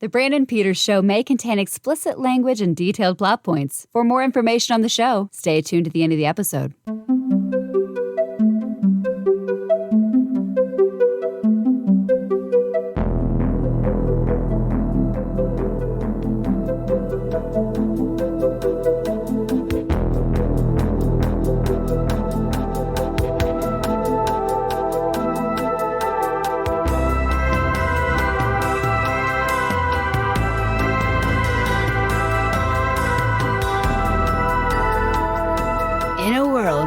The Brandon Peters Show may contain explicit language and detailed plot points. For more information on the show, stay tuned to the end of the episode.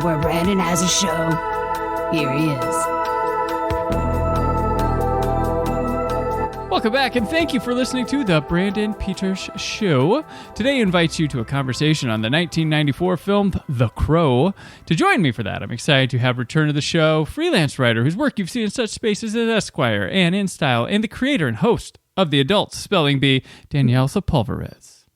Where Brandon has a show, here he is. Welcome back, and thank you for listening to The Brandon Peters Show. Today invites you to a conversation on the 1994 film The Crow. To join me for that, I'm excited to have return to the show freelance writer whose work you've seen in such spaces as Esquire and InStyle, and the creator and host of The Adult Spelling Bee, Danielle Sepulveres.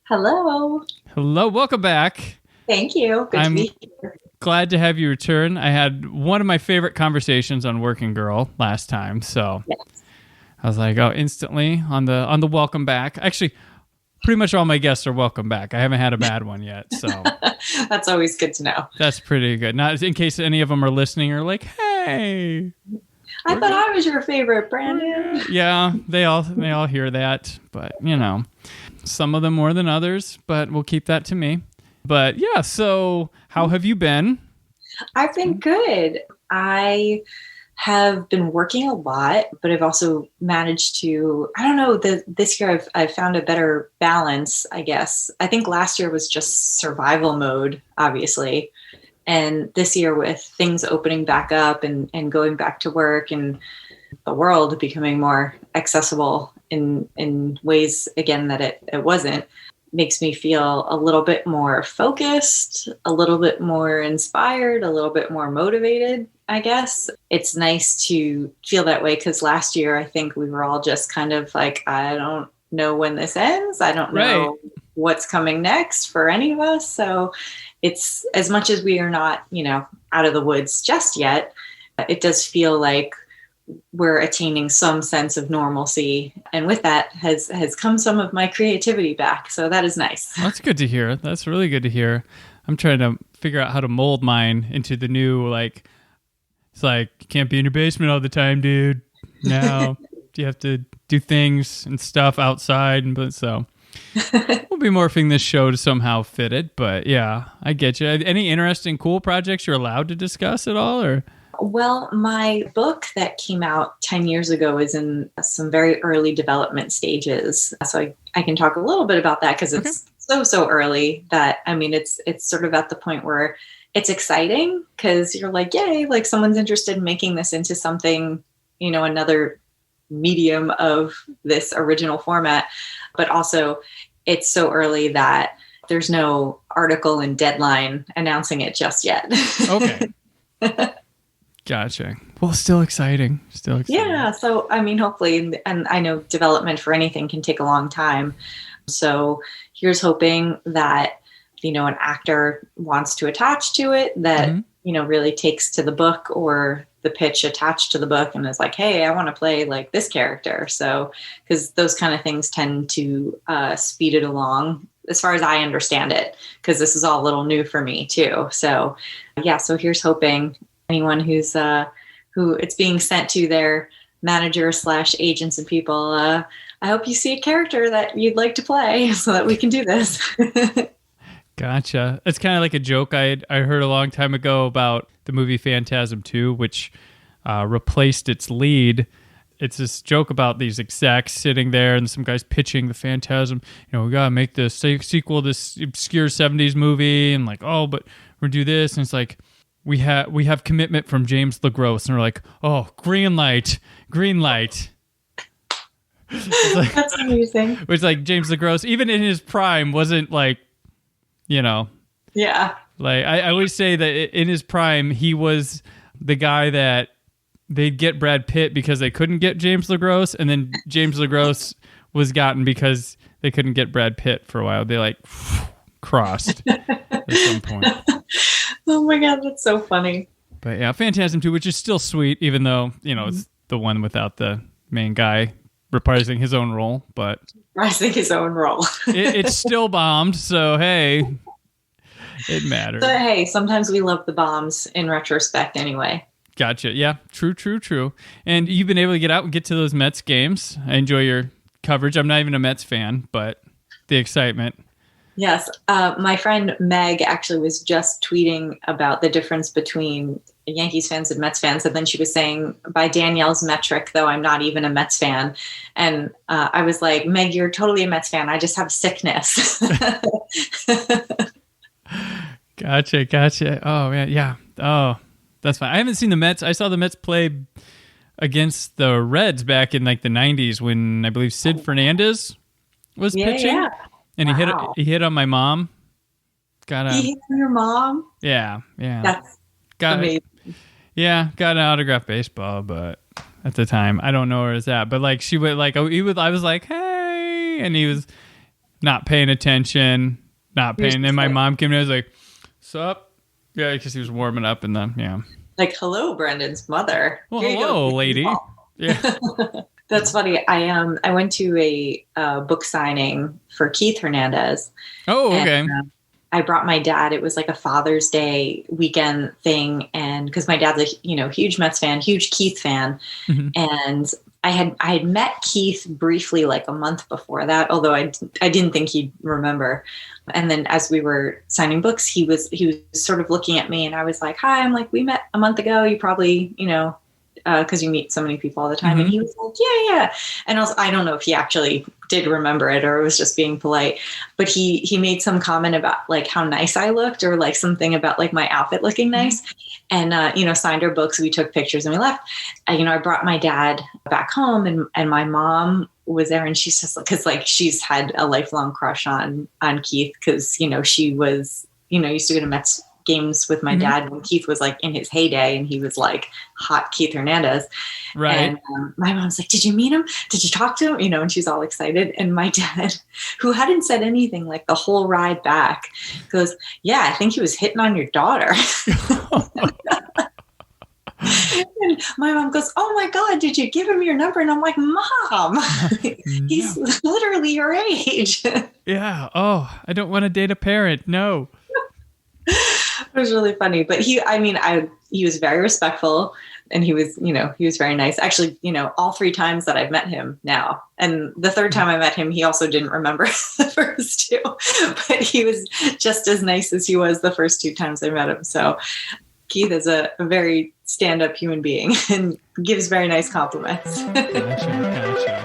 Hello. Hello, welcome back. Thank you. Good to be here. Glad to have you return. I had one of my favorite conversations on Working Girl last time, so yes. I was like, instantly on the welcome back. Actually, pretty much all my guests are welcome back. I haven't had a bad one yet, so that's always good to know. That's pretty good. Not in case any of them are listening or like, hey, I thought I was your favorite, Brandon. Yeah, they all hear that, but some of them more than others. But we'll keep that to me. But yeah, so how have you been? I've been good. I have been working a lot, but I've also managed to, this year I've found a better balance, I guess. I think last year was just survival mode, obviously. And this year with things opening back up and going back to work and the world becoming more accessible in ways, again, that it wasn't, makes me feel a little bit more focused, a little bit more inspired, a little bit more motivated, I guess. It's nice to feel that way because last year I think we were all just kind of like, I don't know when this ends. I don't know what's coming next for any of us. So it's, as much as we are not, out of the woods just yet, it does feel like we're attaining some sense of normalcy. And with that has come some of my creativity back. So that is nice. That's good to hear. That's really good to hear. I'm trying to figure out how to mold mine into the new, it's like, you can't be in your basement all the time, dude. Now you have to do things and stuff outside. So we'll be morphing this show to somehow fit it. But yeah, I get you. Any interesting, cool projects you're allowed to discuss at all, or? Well, my book that came out 10 years ago is in some very early development stages. So I can talk a little bit about that because it's so early that, it's sort of at the point where it's exciting because you're like, yay, like someone's interested in making this into something, another medium of this original format. But also it's so early that there's no article and deadline announcing it just yet. Okay. Gotcha. Well, still exciting. Yeah. So, hopefully, and I know development for anything can take a long time. So here's hoping that, an actor wants to attach to it, that, really takes to the book or the pitch attached to the book and is like, hey, I want to play like this character. So, because those kind of things tend to speed it along as far as I understand it, because this is all a little new for me too. So yeah, so here's hoping anyone who it's being sent to, their manager / agents and people, I hope you see a character that you'd like to play so that we can do this. Gotcha. It's kind of like a joke I heard a long time ago about the movie Phantasm 2, which replaced its lead. It's this joke about these execs sitting there and some guys pitching the Phantasm. We got to make the sequel to this obscure 70s movie, and like, but we're do this. And it's like, we have commitment from James LaGrosse, and we're like, green light. That's amazing. It's like James LaGrosse, even in his prime, wasn't like, Yeah. Like I always say that in his prime, he was the guy that they'd get Brad Pitt because they couldn't get James LaGrosse, and then James LaGrosse was gotten because they couldn't get Brad Pitt for a while. They crossed at some point. Oh my God, that's so funny. But yeah, Phantasm 2, which is still sweet, even though, it's the one without the main guy, reprising his own role, but Rising his own role. it's still bombed. So, hey, it matters. So, hey, sometimes we love the bombs in retrospect anyway. Gotcha. Yeah, true. And you've been able to get out and get to those Mets games. I enjoy your coverage. I'm not even a Mets fan, but the excitement. Yes. My friend Meg actually was just tweeting about the difference between Yankees fans and Mets fans. And then she was saying, by Danielle's metric, though, I'm not even a Mets fan. And I was like, Meg, you're totally a Mets fan. I just have sickness. Gotcha. Oh, man. Yeah. Oh, that's fine. I haven't seen the Mets. I saw the Mets play against the Reds back in like the 90s when I believe Sid Fernandez was pitching. Yeah. And he hit on my mom. He hit on your mom? Yeah. That's amazing. Got an autographed baseball, but at the time, I don't know where it's at. But like she would like, I was like, hey, and he was not paying attention, And then my mom came in and was like, sup? Yeah, because he was warming up and then, Like, hello, Brendan's mother. Well, hello, lady. Yeah. That's funny. I went to a book signing for Keith Hernandez. Oh, okay. And, I brought my dad. It was like a Father's Day weekend thing, and because my dad's a huge Mets fan, huge Keith fan, and I had met Keith briefly like a month before that, although I didn't think he'd remember. And then as we were signing books, he was sort of looking at me, and I was like, "Hi," I'm like, "We met a month ago. You probably because you meet so many people all the time." And he was like, yeah. And I don't know if he actually did remember it or was just being polite, but he made some comment about like how nice I looked or like something about like my outfit looking nice. And, signed our books. We took pictures and we left. I brought my dad back home and my mom was there, and she's just because like she's had a lifelong crush on Keith because, she was, used to go to Mets games with my dad when Keith was like in his heyday and he was like hot Keith Hernandez. Right. And my mom's like, did you meet him? Did you talk to him? And she's all excited. And my dad, who hadn't said anything like the whole ride back, goes, yeah, I think he was hitting on your daughter. And my mom goes, oh my God, did you give him your number? And I'm like, Mom, he's literally your age. Yeah. Oh, I don't want to date a parent. No. It was really funny, but he was very respectful and he was very nice. Actually, all 3 times that I've met him now, and the 3rd time I met him, he also didn't remember the first 2, but he was just as nice as he was the first 2 times I met him. So Keith is a very stand-up human being and gives very nice compliments. Gotcha.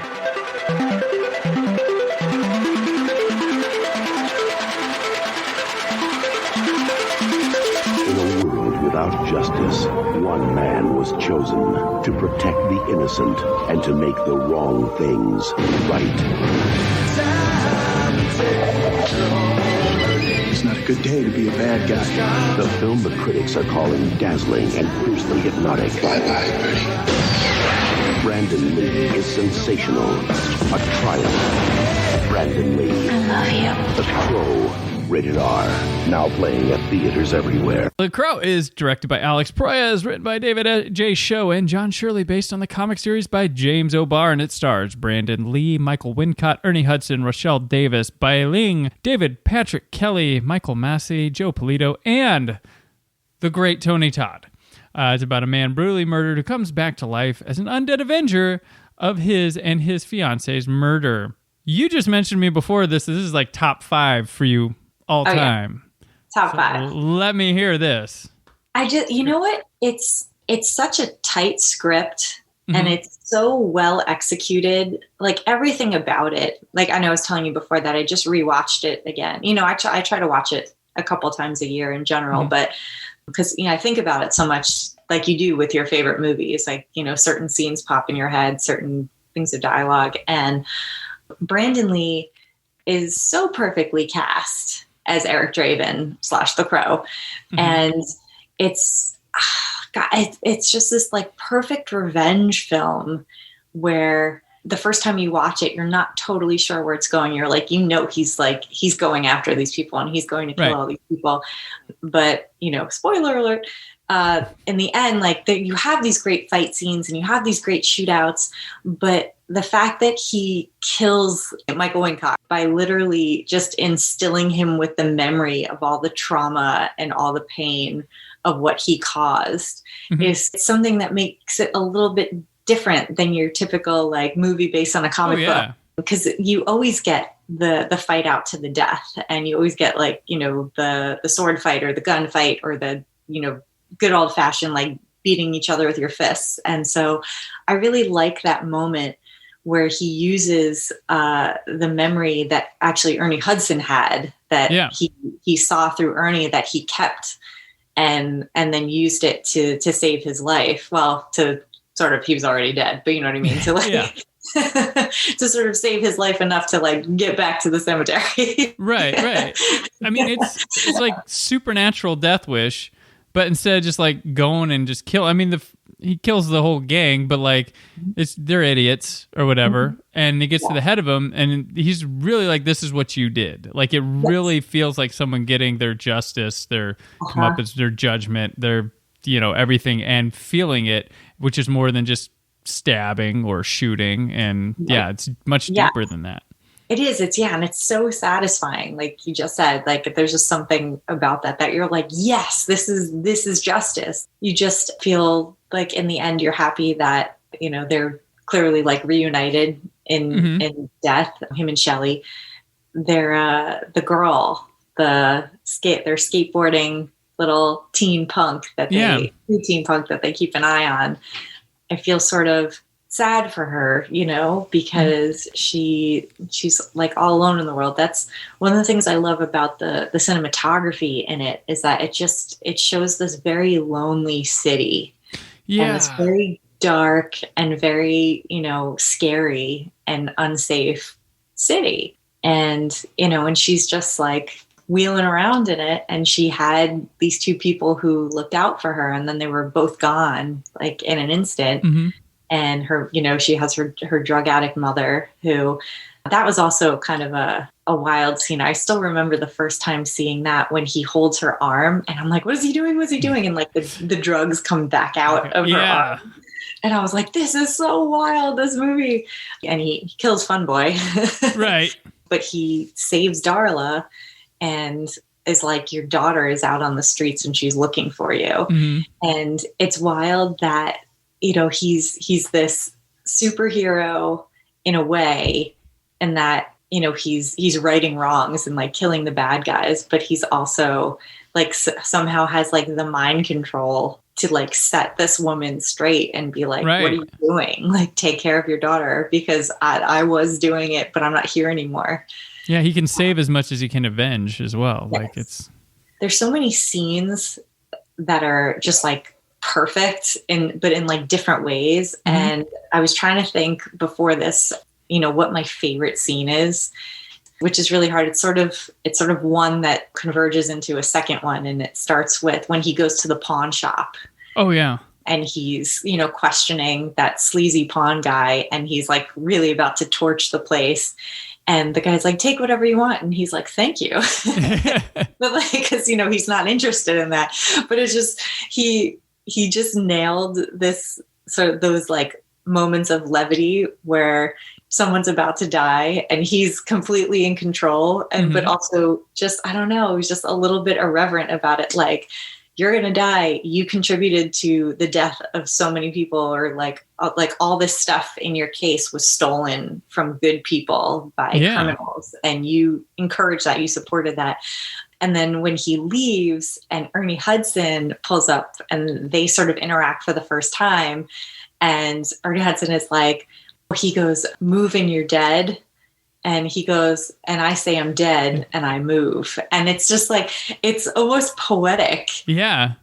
Without justice, one man was chosen to protect the innocent and to make the wrong things right. It's not a good day to be a bad guy. The film the critics are calling dazzling and fiercely hypnotic. Bye-bye, Bertie. Brandon Lee is sensational. A triumph. Brandon Lee. I love you. The Crow. Rated R. Now playing at theaters everywhere. The Crow is directed by Alex Proyas, written by David J. Show and John Shirley, based on the comic series by James O'Barr, and it stars Brandon Lee, Michael Wincott, Ernie Hudson, Rochelle Davis, Bai Ling, David Patrick Kelly, Michael Massey, Joe Polito, and the great Tony Todd. It's about a man brutally murdered who comes back to life as an undead avenger of his and his fiance's murder. You just mentioned to me before this is like top 5 for you all time. Yeah. Top 5. Let me hear this. You know what? It's such a tight script and it's so well executed. Like everything about it. Like I know I was telling you before that I just rewatched it again. I try to watch it a couple times a year in general, but because, I think about it so much like you do with your favorite movies, like, certain scenes pop in your head, certain things of dialogue. And Brandon Lee is so perfectly cast as Eric Draven / The Crow. And it's just this like perfect revenge film where the first time you watch it, you're not totally sure where it's going. You're like, he's going after these people and he's going to kill all these people. But, spoiler alert, in the end, like you have these great fight scenes and you have these great shootouts, but the fact that he kills Michael Wincock by literally just instilling him with the memory of all the trauma and all the pain of what he caused is something that makes it a little bit different than your typical like movie based on a comic book. Because you always get the fight out to the death, and you always get like, you know, the sword fight or the gun fight or the, you know, good old fashioned like beating each other with your fists. And so I really like that moment where he uses the memory that actually Ernie Hudson had that he saw through Ernie that he kept and then used it to save his life. Well, to sort of, he was already dead, but you know what I mean? To like to sort of save his life enough to like get back to the cemetery. Right. I mean, it's like supernatural death wish, but instead of just like going and just kill, I mean, he kills the whole gang, but like they're idiots or whatever. And he gets to the head of them and he's really like, this is what you did. Like it really feels like someone getting their justice, their comeuppance, their judgment, their, you know, everything, and feeling it, which is more than just stabbing or shooting. And it's much deeper than that. It is. And it's so satisfying. Like you just said, like there's just something about that you're like, yes, this is justice. You just feel like in the end, you're happy that, you know, they're clearly like reunited in death. Him and Shelley, they're the girl, their skateboarding little teen punk that they keep an eye on. I feel sort of sad for her, you know, because she's like all alone in the world. That's one of the things I love about the cinematography in it, is that it shows this very lonely city. And it's very dark and very, you know, scary and unsafe city. And, you know, and she's just like wheeling around in it, and she had these two people who looked out for her, and then they were both gone like in an instant. And her, you know, she has her drug addict mother, who, that was also kind of a wild scene. I still remember the first time seeing that, when he holds her arm and I'm like, what is he doing? What's he doing? And like the drugs come back out of her arm. And I was like, this is so wild, this movie. And he kills Fun Boy. Right. But he saves Darla and is like, your daughter is out on the streets and she's looking for you. And it's wild that, you know, he's this superhero in a way, and that, you know, he's righting wrongs and like killing the bad guys, but he's also like somehow has like the mind control to like set this woman straight and be like, what are you doing? Like, take care of your daughter, because I was doing it, but I'm not here anymore. Yeah, he can save as much as he can avenge as well. Yes. Like there's so many scenes that are just like perfect but in like different ways. And I was trying to think before this, you know, what my favorite scene is, which is really hard. It's sort of one that converges into a second one. And it starts with when he goes to the pawn shop. Oh yeah. And he's, you know, questioning that sleazy pawn guy, and he's like really about to torch the place. And the guy's like, take whatever you want. And he's like, thank you. But like, cause you know, he's not interested in that, but it's just, he just nailed this sort of those like moments of levity where someone's about to die and he's completely in control. And, but also just, I don't know, he's just a little bit irreverent about it. Like, you're going to die. You contributed to the death of so many people, or like all this stuff in your case was stolen from good people by criminals. And you encouraged that, you supported that. And then when he leaves and Ernie Hudson pulls up and they sort of interact for the first time, and Ernie Hudson is like, he goes, move and you're dead. And he goes, and I say I'm dead and I move. And it's just like, it's almost poetic. Yeah.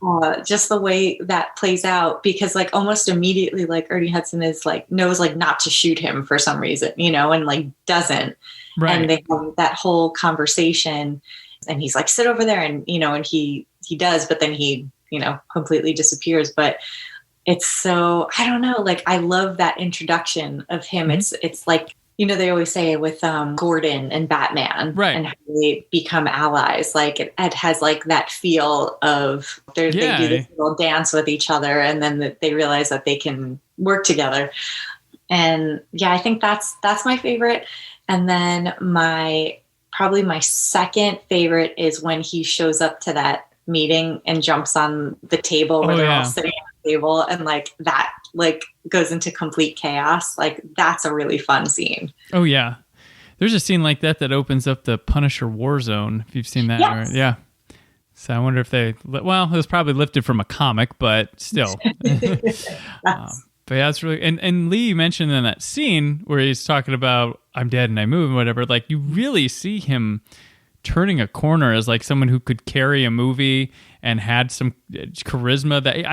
Just the way that plays out, because like almost immediately, like Ernie Hudson is like, knows like not to shoot him for some reason, you know, and like doesn't. Right. And they have that whole conversation, and he's like, sit over there. And, you know, and he does, but then he, you know, completely disappears. But it's so, I don't know, like, I love that introduction of him. It's like, you know, they always say with Gordon and Batman, right, and how they become allies. Like it has like that feel of they do this little dance with each other, and then they realize that they can work together. And yeah, I think that's my favorite. And then probably my second favorite is when he shows up to that meeting and jumps on the table where they're all sitting at the table, and like that like goes into complete chaos. Like that's a really fun scene. Oh yeah. There's a scene like that opens up the Punisher war zone, if you've seen that. Yes. Right? Yeah. So I wonder if it was probably lifted from a comic, but still. But yeah, it's really, and Lee mentioned in that scene where he's talking about I'm dead and I move and whatever, like you really see him turning a corner as like someone who could carry a movie and had some charisma. That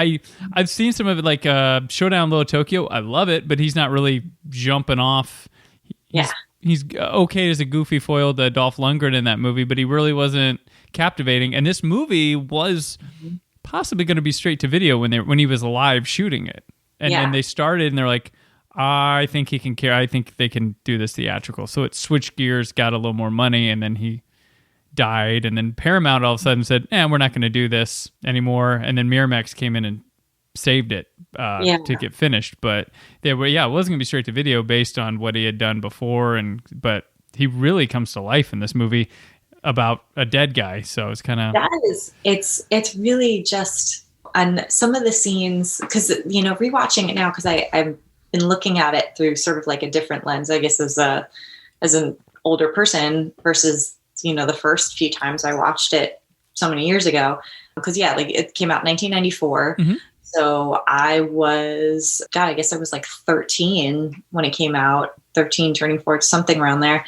I've seen some of it, like Showdown Little Tokyo. I love it, but he's not really jumping off. He's okay as a goofy foil to Dolph Lundgren in that movie, but he really wasn't captivating. And this movie was possibly going to be straight to video when he was alive shooting it. And then they started and they're like, I think he can carry. I think they can do this theatrical. So it switched gears, got a little more money, and then he died. And then Paramount all of a sudden said, we're not going to do this anymore. And then Miramax came in and saved it to get finished. But it wasn't going to be straight to video based on what he had done before. But he really comes to life in this movie about a dead guy. So it's kind of... It's really just... on some of the scenes, because, rewatching it now, because I've been looking at it through sort of like a different lens, I guess, as an older person versus, the first few times I watched it so many years ago. Because, like it came out in 1994. Mm-hmm. So I guess I was like 13 when it came out, 13 turning 14, something around there.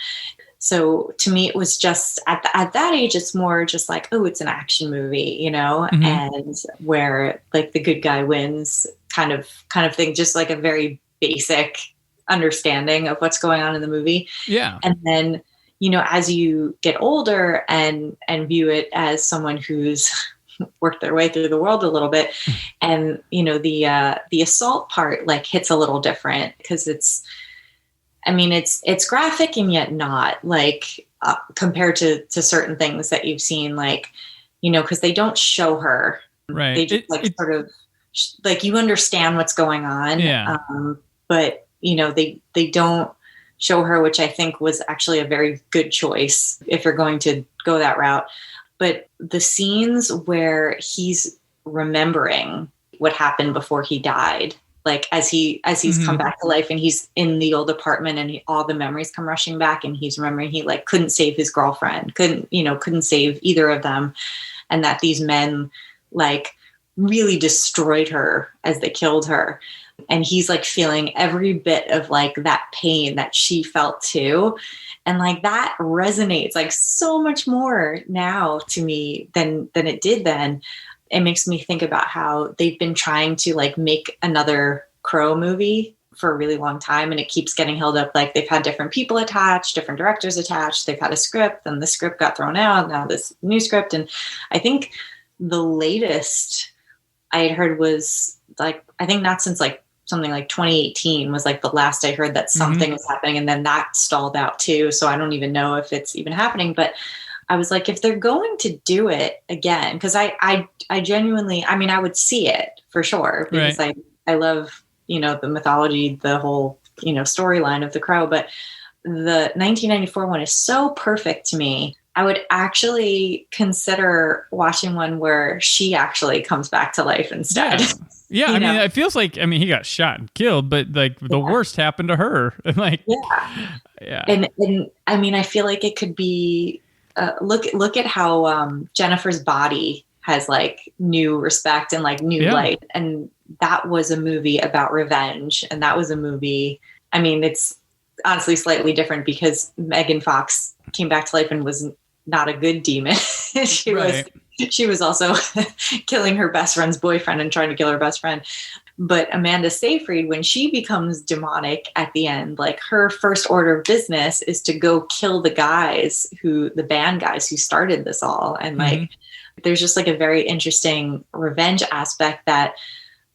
So to me, it was just at that age, it's more just like, oh, it's an action movie, mm-hmm. and where like the good guy wins kind of thing, just like a very basic understanding of what's going on in the movie. Yeah. And then, as you get older and view it as someone who's worked their way through the world a little bit, and, the assault part like hits a little different because it's graphic and yet not, like compared to certain things that you've seen, like, because they don't show her. Right. They just sort of like you understand what's going on. Yeah. But they don't show her, which I think was actually a very good choice if you're going to go that route. But the scenes where he's remembering what happened before he died, like as he's mm-hmm. come back to life and he's in the old apartment and all the memories come rushing back and he's remembering he like couldn't save his girlfriend, couldn't save either of them. And that these men like really destroyed her as they killed her. And he's like feeling every bit of like that pain that she felt too. And like that resonates like so much more now to me than it did then. It makes me think about how they've been trying to like make another Crow movie for a really long time. And it keeps getting held up. Like they've had different people attached, different directors attached. They've had a script and the script got thrown out. Now this new script. And I think the latest I had heard was like, I think not since like something like 2018 was like the last I heard that something mm-hmm. was happening. And then that stalled out too. So I don't even know if it's even happening, but I was like, if they're going to do it again, because I genuinely, I would see it for sure because right. I love, the mythology, the whole, storyline of the Crow. But the 1994 one is so perfect to me. I would actually consider watching one where she actually comes back to life instead. Yeah. It feels like, he got shot and killed, but like the worst happened to her. Like, yeah. And I feel like it could be, look at how Jennifer's body has like new respect and like new light. And that was a movie about revenge. And that was a movie, it's honestly slightly different because Megan Fox came back to life and was not a good demon. She was also killing her best friend's boyfriend and trying to kill her best friend. But Amanda Seyfried, when she becomes demonic at the end, like her first order of business is to go kill the band guys who started this all. And like, mm-hmm. there's just like a very interesting revenge aspect that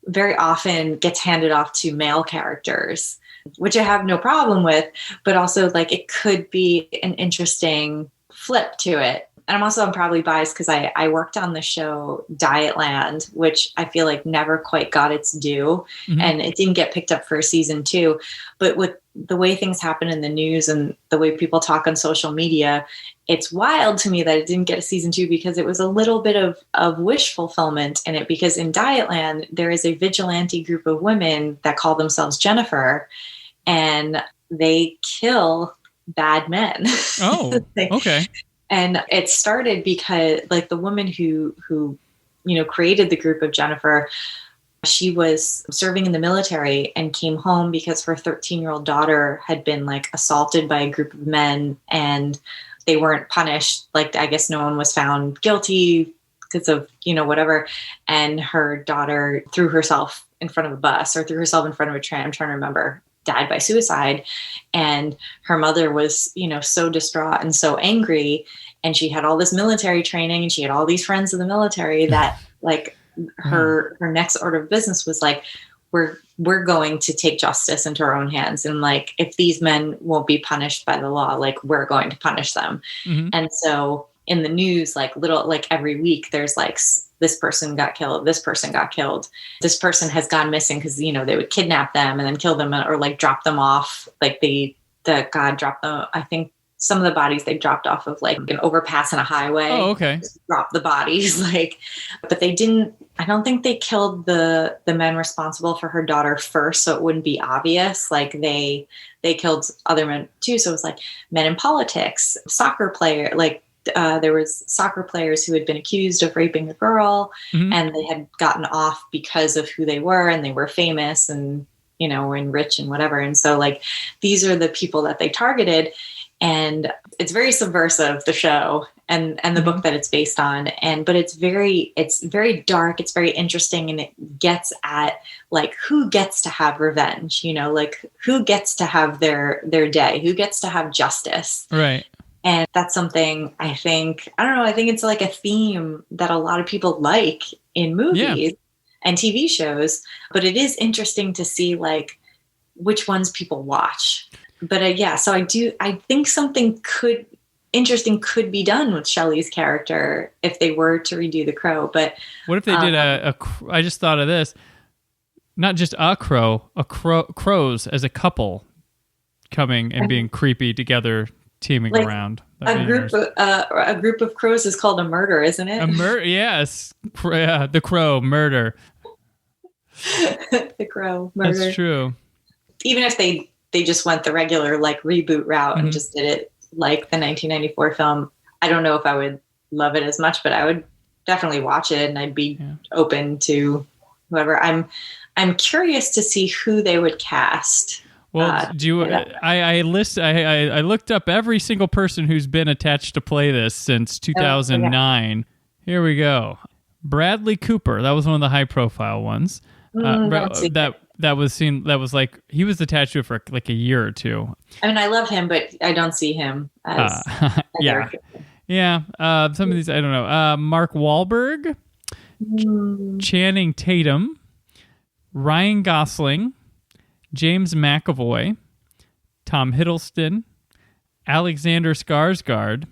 very often gets handed off to male characters, which I have no problem with, but also like it could be an interesting flip to it. I'm probably biased because I worked on the show Dietland, which I feel like never quite got its due, and it didn't get picked up for season 2. But with the way things happen in the news and the way people talk on social media, it's wild to me that it didn't get a season 2 because it was a little bit of wish fulfillment in it. Because in Dietland, there is a vigilante group of women that call themselves Jennifer, and they kill bad men. Oh, okay. And it started because like the woman who created the group of Jennifer, she was serving in the military and came home because her 13-year-old daughter had been like assaulted by a group of men, and they weren't punished. Like, I guess no one was found guilty because of, whatever. And her daughter threw herself in front of a bus or threw herself in front of a train. I'm trying to remember. Died by suicide. And her mother was, so distraught and so angry. And she had all this military training and she had all these friends in the military that like her next order of business was like, we're going to take justice into our own hands. And like, if these men won't be punished by the law, like we're going to punish them. And so in the news, like every week, there's like, this person got killed. This person got killed. This person has gone missing because, they would kidnap them and then kill them or like drop them off. Like dropped them. I think some of the bodies they dropped off of like an overpass on a highway. Oh, okay. Drop the bodies but they didn't. I don't think they killed the men responsible for her daughter first, so it wouldn't be obvious. Like they killed other men too. So it was like men in politics, soccer player, like. There was soccer players who had been accused of raping a girl and they had gotten off because of who they were and they were famous and, and rich and whatever. And so like, these are the people that they targeted, and it's very subversive, the show and the book that it's based on. But it's very dark. It's very interesting. And it gets at like, who gets to have revenge, like who gets to have their day, who gets to have justice. Right. And that's something I think it's like a theme that a lot of people like in movies and TV shows, but it is interesting to see like which ones people watch. But so I think something interesting could be done with Shelley's character if they were to redo The Crow. But what if they did I just thought of this, not just crows as a couple coming and being creepy together, teaming like around. A group of crows is called a murder, isn't it? Yes. The Crow murder. The Crow murder. That's true. Even if they just went the regular like reboot route and just did it like the 1994 film, I don't know if I would love it as much, but I would definitely watch it and I'd be open to whoever. I'm curious to see who they would cast. Well, I looked up every single person who's been attached to play this since 2009. Here we go. Bradley Cooper. That was one of the high profile ones. That was seen. That was like he was attached to it for like a year or two. I mean, I love him, but I don't see him as some of these I don't know. Mark Wahlberg, Channing Tatum, Ryan Gosling, James McAvoy, Tom Hiddleston, Alexander Skarsgård,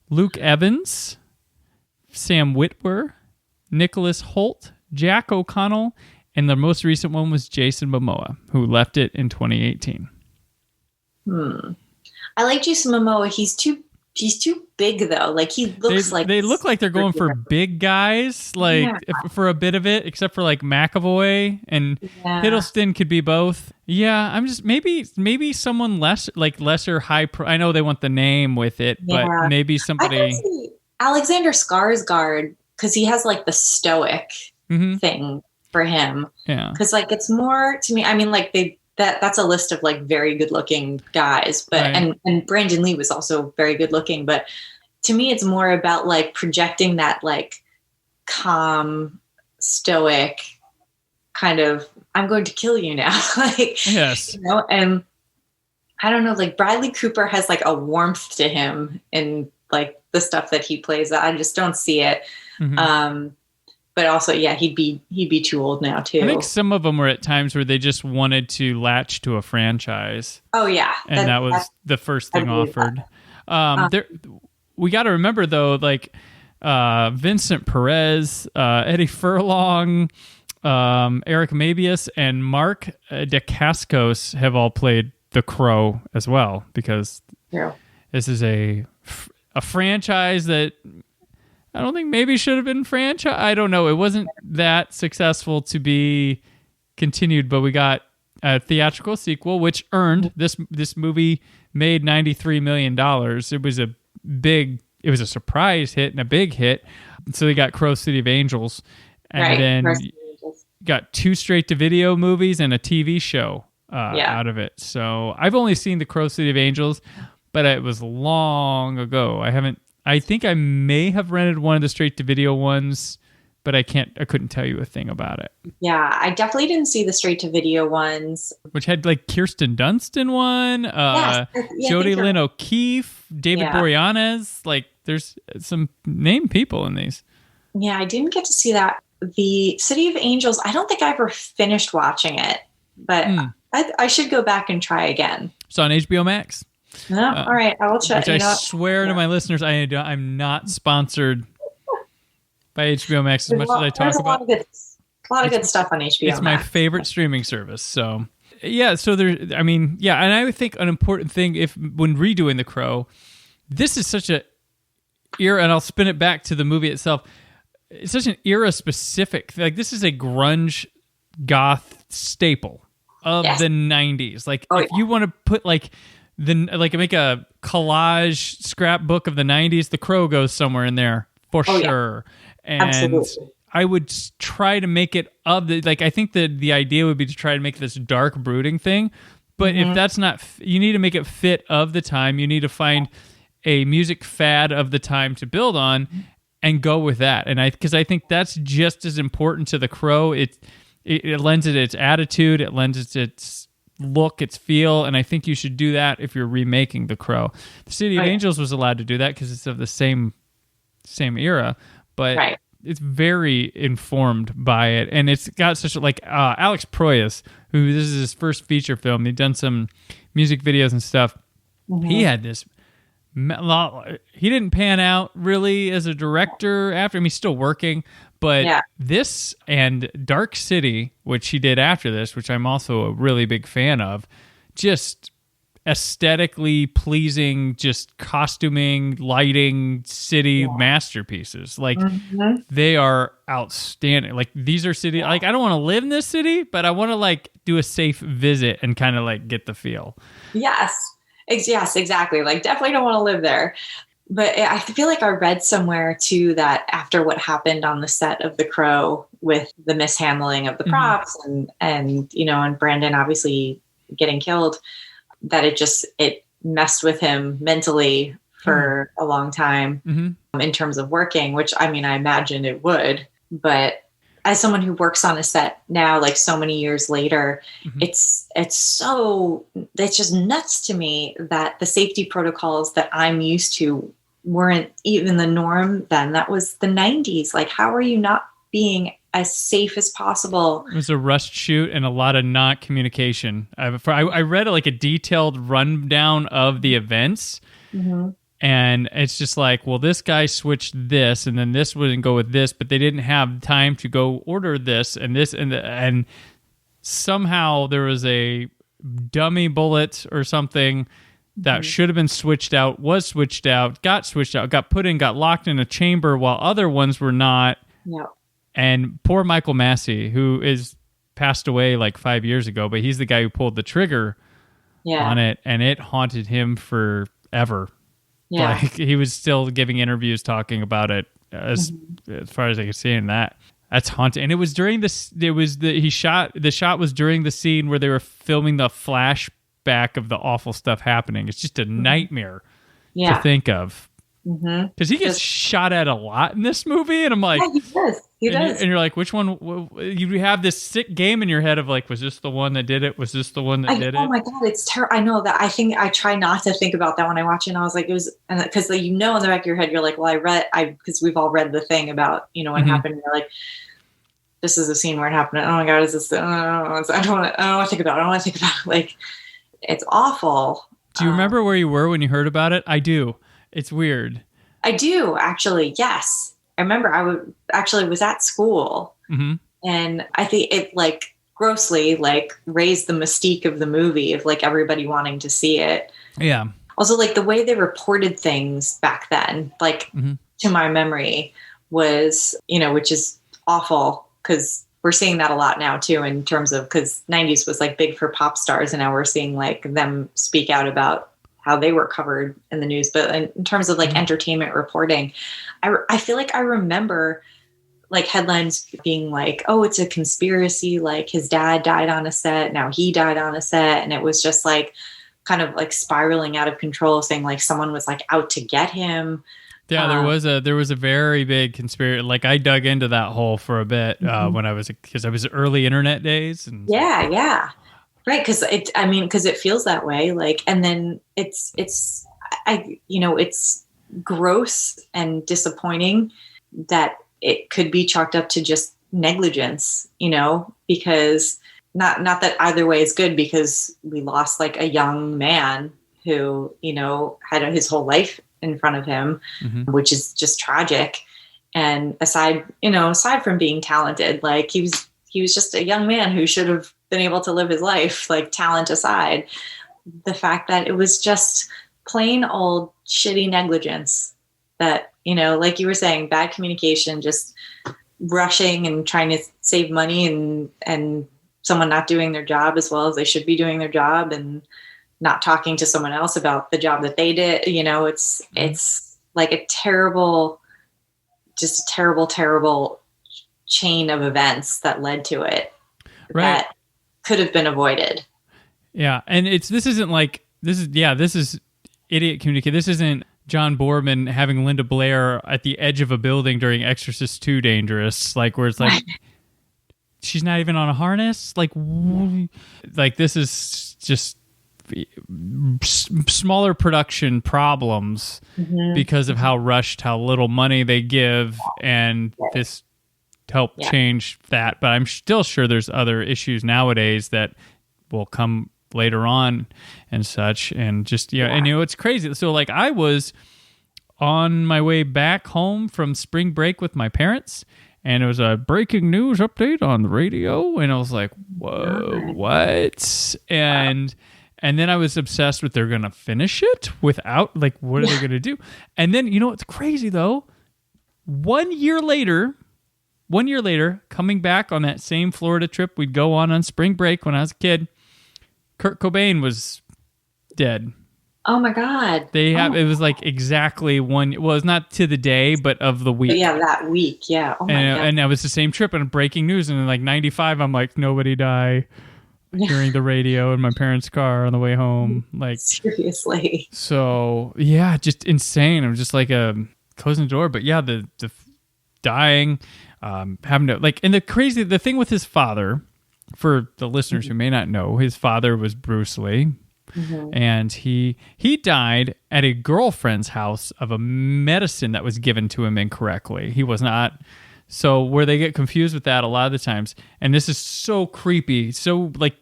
Luke Evans, Sam Witwer, Nicholas Hoult, Jack O'Connell, and the most recent one was Jason Momoa, who left it in 2018. I like Jason Momoa. He's too big though. Like he looks they look like they're going for big guys, like for a bit of it, except for like McAvoy and Hiddleston could be both. Yeah, I'm just maybe someone lesser high I know they want the name with it, but maybe somebody Alexander Skarsgård, because he has like the stoic thing for him. Yeah, because like it's more to me. I mean, like that's a list of like very good looking guys, but and Brandon Lee was also very good looking, but to me it's more about like projecting that like calm, stoic kind of I'm going to kill you now. Like yes. And I don't know, like Bradley Cooper has like a warmth to him in like the stuff that he plays. I just don't see it. But also, he'd be too old now too. I think some of them were at times where they just wanted to latch to a franchise. Oh yeah, and that was the first thing offered. we got to remember though, like Vincent Perez, Eddie Furlong, Eric Mabius, and Mark Dacascos have all played the Crow as well, because this is a franchise that I don't think maybe should have been franchise. I don't know. It wasn't that successful to be continued, but we got a theatrical sequel, which earned this movie made $93 million. It was a surprise hit and a big hit. So they got Crow City of Angels, and then got 2 straight-to-video movies and a TV show out of it. So I've only seen the Crow City of Angels, but it was long ago. I think I may have rented one of the straight-to-video ones, but I couldn't tell you a thing about it. Yeah, I definitely didn't see the straight-to-video ones. Which had like Kirsten Dunst in one, Jodie Lynn O'Keefe, David Boreanaz. Like, there's some named people in these. Yeah, I didn't get to see that. The City of Angels, I don't think I ever finished watching it, but I should go back and try again. It's on HBO Max. No, all right, I will check. Which I swear to my listeners, I'm not sponsored by HBO Max as much as I talk about. A lot of good stuff on HBO It's my favorite streaming service. So yeah, and I would think an important thing when redoing The Crow, this is such a era, and I'll spin it back to the movie itself. It's such an era specific. Like, this is a grunge goth staple of the 90s. Like, you want to put make a collage scrapbook of the 90s, The Crow goes somewhere in there for sure. And absolutely. I would try to make it I think the idea would be to try to make this dark brooding thing. But if that's not, you need to make it fit of the time. You need to find a music fad of the time to build on and go with that. And because I think that's just as important to The Crow. It lends it its attitude. It lends it its look, its feel. And I think you should do that if you're remaking The Crow. The City of Angels was allowed to do that because it's of the same era. But it's very informed by it. And it's got such Alex Proyas, who this is his first feature film. He'd done some music videos and stuff. He had this... He didn't pan out really as a director after him. He's still working, but this and Dark City, which he did after this, which I'm also a really big fan of, just aesthetically pleasing, just costuming, lighting, city masterpieces. Like, they are outstanding. Like, these are city. Like, I don't want to live in this city, but I want to do a safe visit and kind of get the feel. Yes, exactly. Like, definitely don't want to live there. But I feel like I read somewhere too that after what happened on the set of The Crow with the mishandling of the props and Brandon obviously getting killed, that it messed with him mentally for a long time in terms of working, which I imagine it would. But as someone who works on a set now, so many years later, it's just nuts to me that the safety protocols that I'm used to weren't even the norm then. That was the 90s. Like, how are you not being as safe as possible? It was a rushed shoot and a lot of not communication. I read a detailed rundown of the events. And it's just this guy switched this, and then this wouldn't go with this, but they didn't have time to go order this and this, and somehow there was a dummy bullet or something that should have been switched out, was switched out, got put in, got locked in a chamber while other ones were not. Yeah. And poor Michael Massey, who is passed away 5 years ago, but he's the guy who pulled the trigger on it, and it haunted him forever. Yeah. He was still giving interviews talking about it as far as I could see in that. That's haunting. And it was during this, the shot was during the scene where they were filming the flashback of the awful stuff happening. It's just a nightmare to think of. Because he gets shot at a lot in this movie, and I'm like, he does. And you're like, which one? You have this sick game in your head of was this the one that did it? Was this the one that did it? Oh my god, it's terrible. I know that. I think I try not to think about that when I watch it. And I was like, it was, because in the back of your head, you're like, well, because we've all read the thing about what happened. And you're like, this is a scene where it happened. Oh my god, is this? I don't want to think about it. I don't want to think about it. It's awful. Do you remember where you were when you heard about it? I do. It's weird. I do actually. Yes. I remember was at school, and I think it like grossly like raised the mystique of the movie of like everybody wanting to see it. Yeah. Also, like the way they reported things back then, like to my memory was, which is awful because we're seeing that a lot now too, in terms of, because 90s was like big for pop stars, and now we're seeing like them speak out about how they were covered in the news. But in terms of like entertainment reporting, I feel like I remember like headlines being like, oh, it's a conspiracy. Like his dad died on a set. Now he died on a set. And it was just like kind of like spiraling out of control, saying like someone was like out to get him. Yeah, there was a very big conspiracy. Like I dug into that hole for a bit because I was early internet days. And yeah, right. Because it feels that way. Like, and then it's gross and disappointing that it could be chalked up to just negligence. Because not that either way is good, because we lost like a young man who had his whole life in front of him, which is just tragic. And aside from being talented, like he was just a young man who should have been able to live his life, like talent aside. The fact that it was just plain old shitty negligence that, like you were saying, bad communication, just rushing and trying to save money and someone not doing their job as well as they should be doing their job, and not talking to someone else about the job that they did. It's like a terrible chain of events that led to it, right, that could have been avoided. Yeah. And this is idiot communication. This isn't John Boorman having Linda Blair at the edge of a building during Exorcist 2 dangerous, like where it's like, she's not even on a harness. Like this is just smaller production problems because of how rushed, how little money they give, and this helped change that. But I'm still sure there's other issues nowadays that will come later on and such, and just and it's crazy. So like I was on my way back home from spring break with my parents, and it was a breaking news update on the radio, and I was like, whoa, what? And then I was obsessed with they're going to finish it without, like, what are they going to do? And then, it's crazy, though. 1 year later, coming back on that same Florida trip we'd go on spring break when I was a kid, Kurt Cobain was dead. Oh, my God. It was like exactly it's not to the day, but of the week. But yeah, that week, yeah. Oh, my God. And that was the same trip, and breaking news, and in like 95, I'm like, nobody die. Hearing the radio in my parents' car on the way home, like seriously. So yeah, just insane. I'm just like closing the door, but yeah, the dying, having to like, and the thing with his father, for the listeners who may not know, his father was Bruce Lee, and he died at a girlfriend's house of a medicine that was given to him incorrectly. He was not. So where they get confused with that a lot of the times, and this is so creepy, so like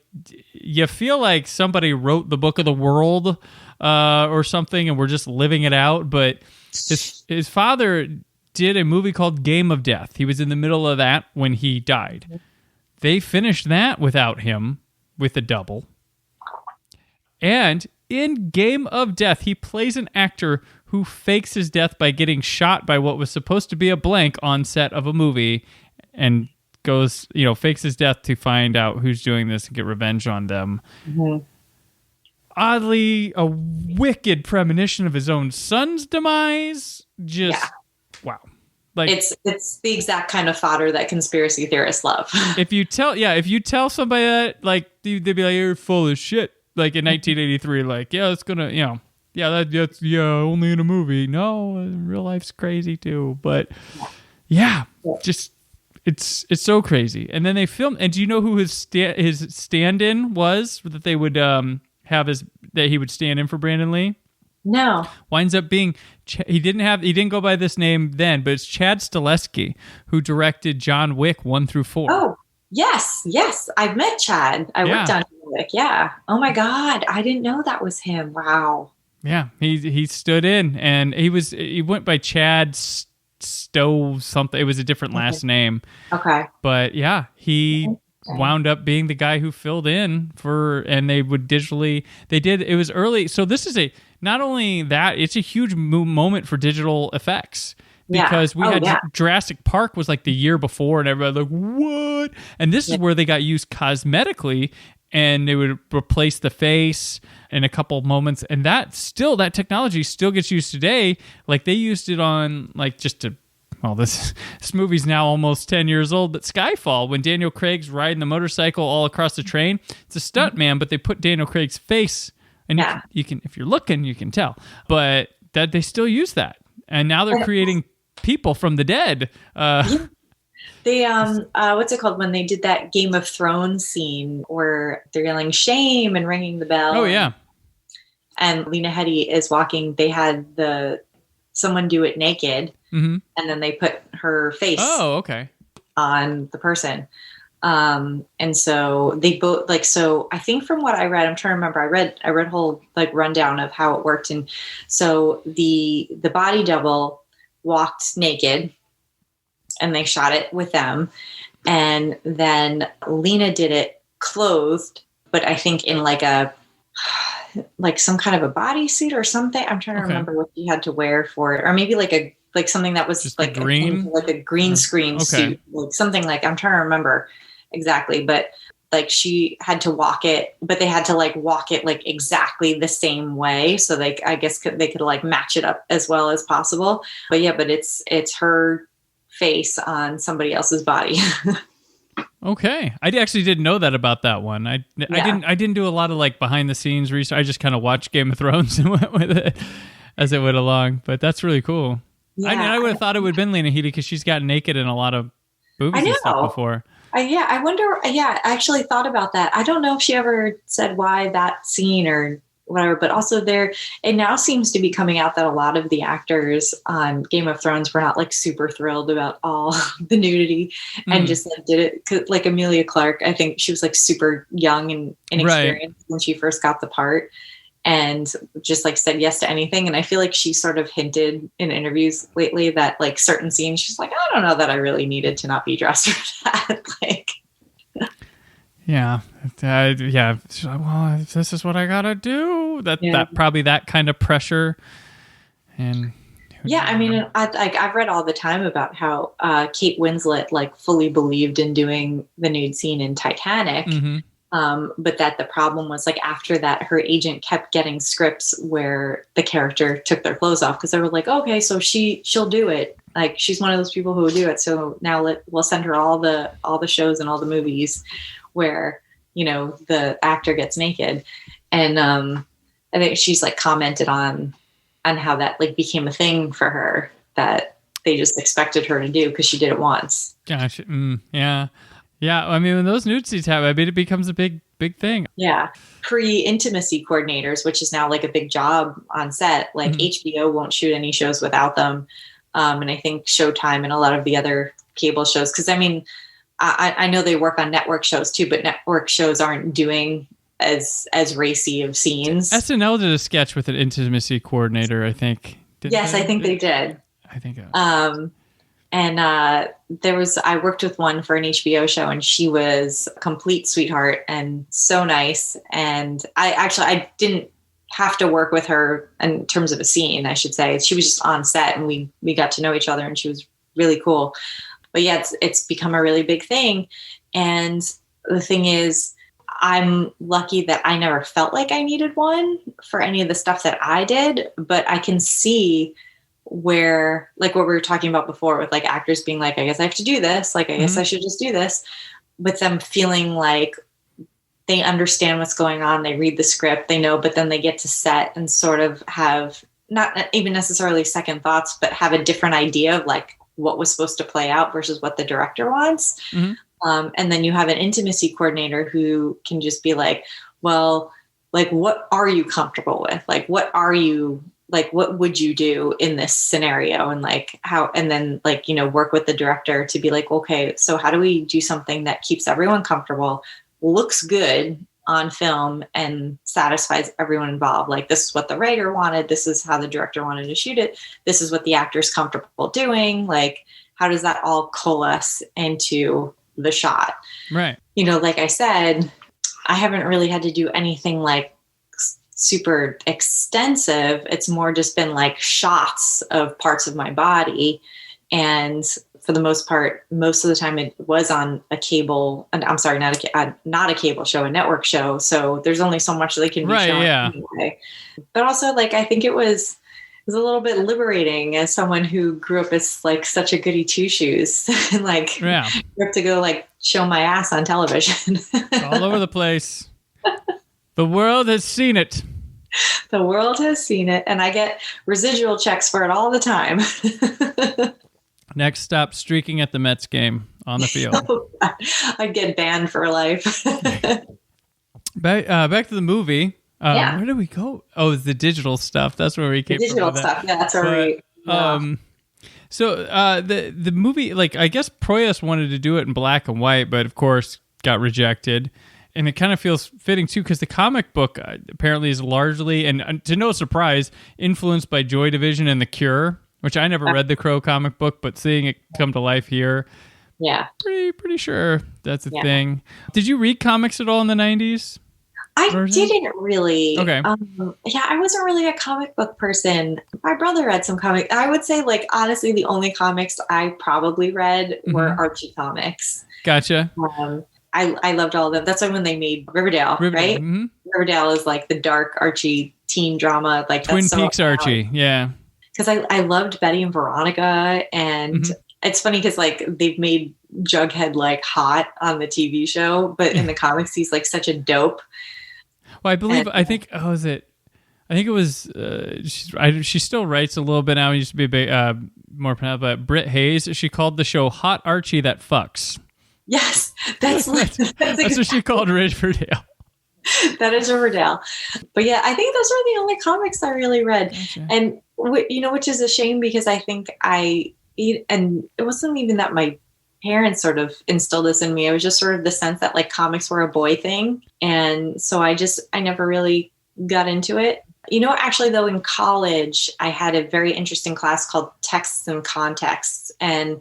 you feel like somebody wrote the book of the world or something, and we're just living it out. But his father did a movie called Game of Death. He was in the middle of that when he died. They finished that without him with a double. And in Game of Death, he plays an actor who fakes his death by getting shot by what was supposed to be a blank on set of a movie, and goes, fakes his death to find out who's doing this and get revenge on them. Oddly, a wicked premonition of his own son's demise. Wow. Like it's the exact kind of fodder that conspiracy theorists love. If you tell somebody that, like, they'd be like, you're full of shit. Like in 1983, like, yeah, it's gonna, that's only in a movie. No, real life's crazy too. But just it's so crazy. And then they filmed. And do you know who his stand-in was that they would that he would stand in for Brandon Lee? No. Winds up being he didn't go by this name then, but it's Chad Stileski, who directed John Wick 1 through 4. Oh, yes. I've met Chad. I worked on John Wick. Yeah. Oh my God, I didn't know that was him. Wow. Yeah, he stood in, and he went by Chad Stowe something. It was a different last name. Okay. But yeah, he wound up being the guy who filled in and they would digitally, it was early. So this is not only that, it's a huge moment for digital effects. Because we had Jurassic Park was like the year before, and everybody like, what? And this is where they got used cosmetically, and they would replace the face in a couple moments. And that technology still gets used today. Like they used it on this movie's now almost 10 years old, but Skyfall, when Daniel Craig's riding the motorcycle all across the train, it's a stunt man, but they put Daniel Craig's face, and you can, if you're looking, you can tell. But that they still use that. And now they're creating people from the dead. They what's it called when they did that Game of Thrones scene where they're yelling shame and ringing the bell? Oh yeah. And Lena Headey is walking. They had someone do it naked, and then they put her face. Oh, okay. On the person. And so they both so I think from what I read, I'm trying to remember, I read a whole rundown of how it worked. And so the body double walked naked and they shot it with them. And then Lena did it clothed, but I think in some kind of a bodysuit or something. I'm trying to remember what she had to wear for it, or maybe something that was just a green screen suit, something I'm trying to remember exactly, but she had to walk it, but they had to walk it exactly the same way. So I guess they could match it up as well as possible. But yeah, but it's her face on somebody else's body. Okay. I actually didn't know that about that one. I didn't do a lot of behind the scenes research. I just kind of watched Game of Thrones and went with it as it went along, but that's really cool. Yeah. I would have thought it would have been Lena Headey because she's got naked in a lot of movies and stuff before. I wonder. I actually thought about that. I don't know if she ever said why that scene or whatever, but also it now seems to be coming out that a lot of the actors on Game of Thrones were not super thrilled about all the nudity and just did it. 'Cause, Emilia Clarke, I think she was super young and inexperienced when she first got the part. And just said yes to anything. And I feel she sort of hinted in interviews lately that certain scenes, she's I don't know that I really needed to not be dressed for that. Yeah. Well, if this is what I gotta do, that probably that kind of pressure. And yeah, I mean, I've read all the time about how Kate Winslet fully believed in doing the nude scene in Titanic. Mm-hmm. But that the problem was after that, her agent kept getting scripts where the character took their clothes off because they were okay, so she'll do it. She's one of those people who will do it. So now we'll send her all the shows and all the movies where, the actor gets naked. And, I think she's commented on how that became a thing for her that they just expected her to do because she did it once. Gotcha. Yeah. Yeah, I mean, when those nude scenes happen, it becomes a big thing. Yeah. Pre-intimacy coordinators, which is now a big job on set. HBO won't shoot any shows without them. And I think Showtime and a lot of the other cable shows, because I mean, I know they work on network shows too, but network shows aren't doing as racy of scenes. SNL did a sketch with an intimacy coordinator, I think. I think they did. I think. And I worked with one for an HBO show, and she was a complete sweetheart and so nice. And I didn't have to work with her in terms of a scene, I should say. She was just on set, and we got to know each other, and she was really cool. But yeah, it's become a really big thing. And the thing is, I'm lucky that I never felt like I needed one for any of the stuff that I did, but I can see where what we were talking about before with actors being I guess I have to do this. I guess I should just do this, with them feeling they understand what's going on. They read the script, they know, but then they get to set and sort of have not even necessarily second thoughts, but have a different idea of what was supposed to play out versus what the director wants. Mm-hmm. And then you have an intimacy coordinator who can just be well, what are you comfortable with? What are you, what would you do in this scenario? And how, and then work with the director to be okay, so how do we do something that keeps everyone comfortable, looks good, on film and satisfies everyone involved. Like, this is what the writer wanted. This is how the director wanted to shoot it. This is what the actor's comfortable doing. Like, how does that all coalesce into the shot? Right. You know, like I said, I haven't really had to do anything like super extensive. It's more just been like shots of parts of my body. And for the most part, most of the time it was on a cable, I'm sorry, not a cable show, a network show. So there's only so much they can be shown anyway. But also, like, I think it was a little bit liberating as someone who grew up as like such a goody two shoes and like you have to go like show my ass on television. All over the place. The world has seen it. The world has seen it, and I get residual checks for it all the time. Next stop, streaking at the Mets game on the field. I'd get banned for life. Back to the movie. Where did we go? Oh, the digital stuff. That's where we came from. Digital stuff. Yeah, that's where we. Yeah. So the movie, like, I guess Proyas wanted to do it in black and white, but of course got rejected. And it kind of feels fitting too, because the comic book apparently is largely, and to no surprise, influenced by Joy Division and The Cure, which I never read the Crow comic book, but seeing it come to life here, pretty sure that's a thing. Did you read comics at all in the 90s? I didn't really. Okay. I wasn't really a comic book person. My brother read some comics. I would say, like, honestly, the only comics I probably read were Archie comics. Gotcha. I loved all of them. That's when they made Riverdale. Right? Mm-hmm. Riverdale is like the dark Archie teen drama. Like Twin Peaks Archie. Yeah. Because I loved Betty and Veronica. And it's funny because, like, they've made Jughead like hot on the TV show, but in the comics, he's like such a dope. Well, I think it was, she still writes a little bit now. It used to be a bit more pronounced, but Britt Hayes, she called the show Hot Archie That Fucks. Yes, that's what she called Riverdale. That is Riverdale. But yeah, I think those were the only comics I really read. Gotcha. And, which is a shame because I think and it wasn't even that my parents sort of instilled this in me. It was just sort of the sense that like comics were a boy thing. And so I never really got into it. Actually though, in college, I had a very interesting class called Texts and Contexts. And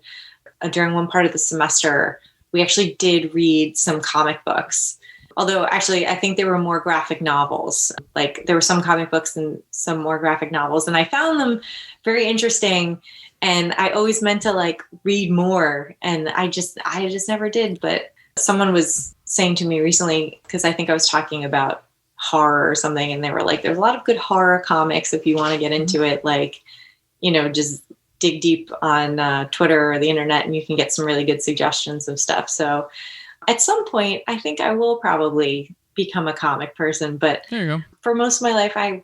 during one part of the semester, we actually did read some comic books. Although actually, I think there were more graphic novels. Like there were some comic books and some more graphic novels. And I found them very interesting. And I always meant to like read more. And I just never did. But someone was saying to me recently, because I think I was talking about horror or something. And they were like, there's a lot of good horror comics if you want to get into it. Like, just dig deep on Twitter or the internet and you can get some really good suggestions of stuff. So at some point, I think I will probably become a comic person. But there you go. For most of my life, I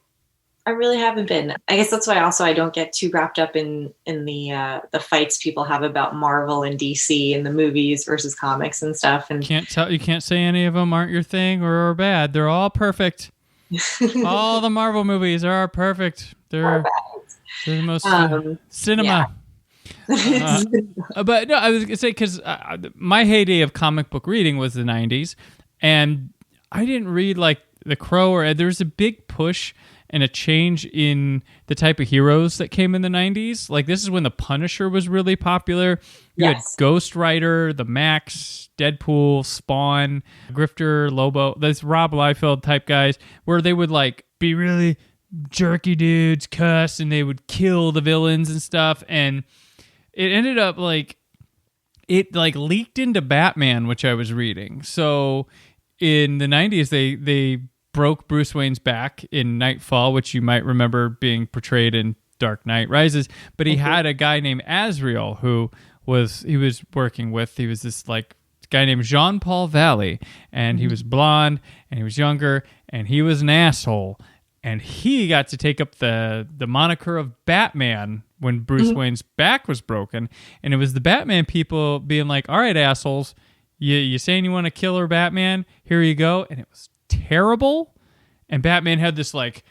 really haven't been. I guess that's why also I don't get too wrapped up in the fights people have about Marvel and DC and the movies versus comics and stuff. And you can't say any of them aren't your thing or are bad. They're all perfect. All the Marvel movies are perfect. They're the most cinema. But no, I was gonna say because my heyday of comic book reading was the 90s, and I didn't read like The Crow, or there was a big push and a change in the type of heroes that came in the 90s. Like this is when the Punisher was really popular. You had Ghost Rider, the Max, Deadpool, Spawn, Grifter, Lobo, those Rob Liefeld type guys, where they would like be really jerky dudes, cuss, and they would kill the villains and stuff. And it ended up like it like leaked into Batman, which I was reading. So in the 90s, they broke Bruce Wayne's back in Nightfall, which you might remember being portrayed in Dark Knight Rises. But he had a guy named Azrael who he was working with. He was this like guy named Jean-Paul Valley, and he was blonde and he was younger and he was an asshole. And he got to take up the moniker of Batman when Bruce Wayne's back was broken. And it was the Batman people being like, all right, assholes, you saying you want to kill our Batman? Here you go. And it was terrible. And Batman had this like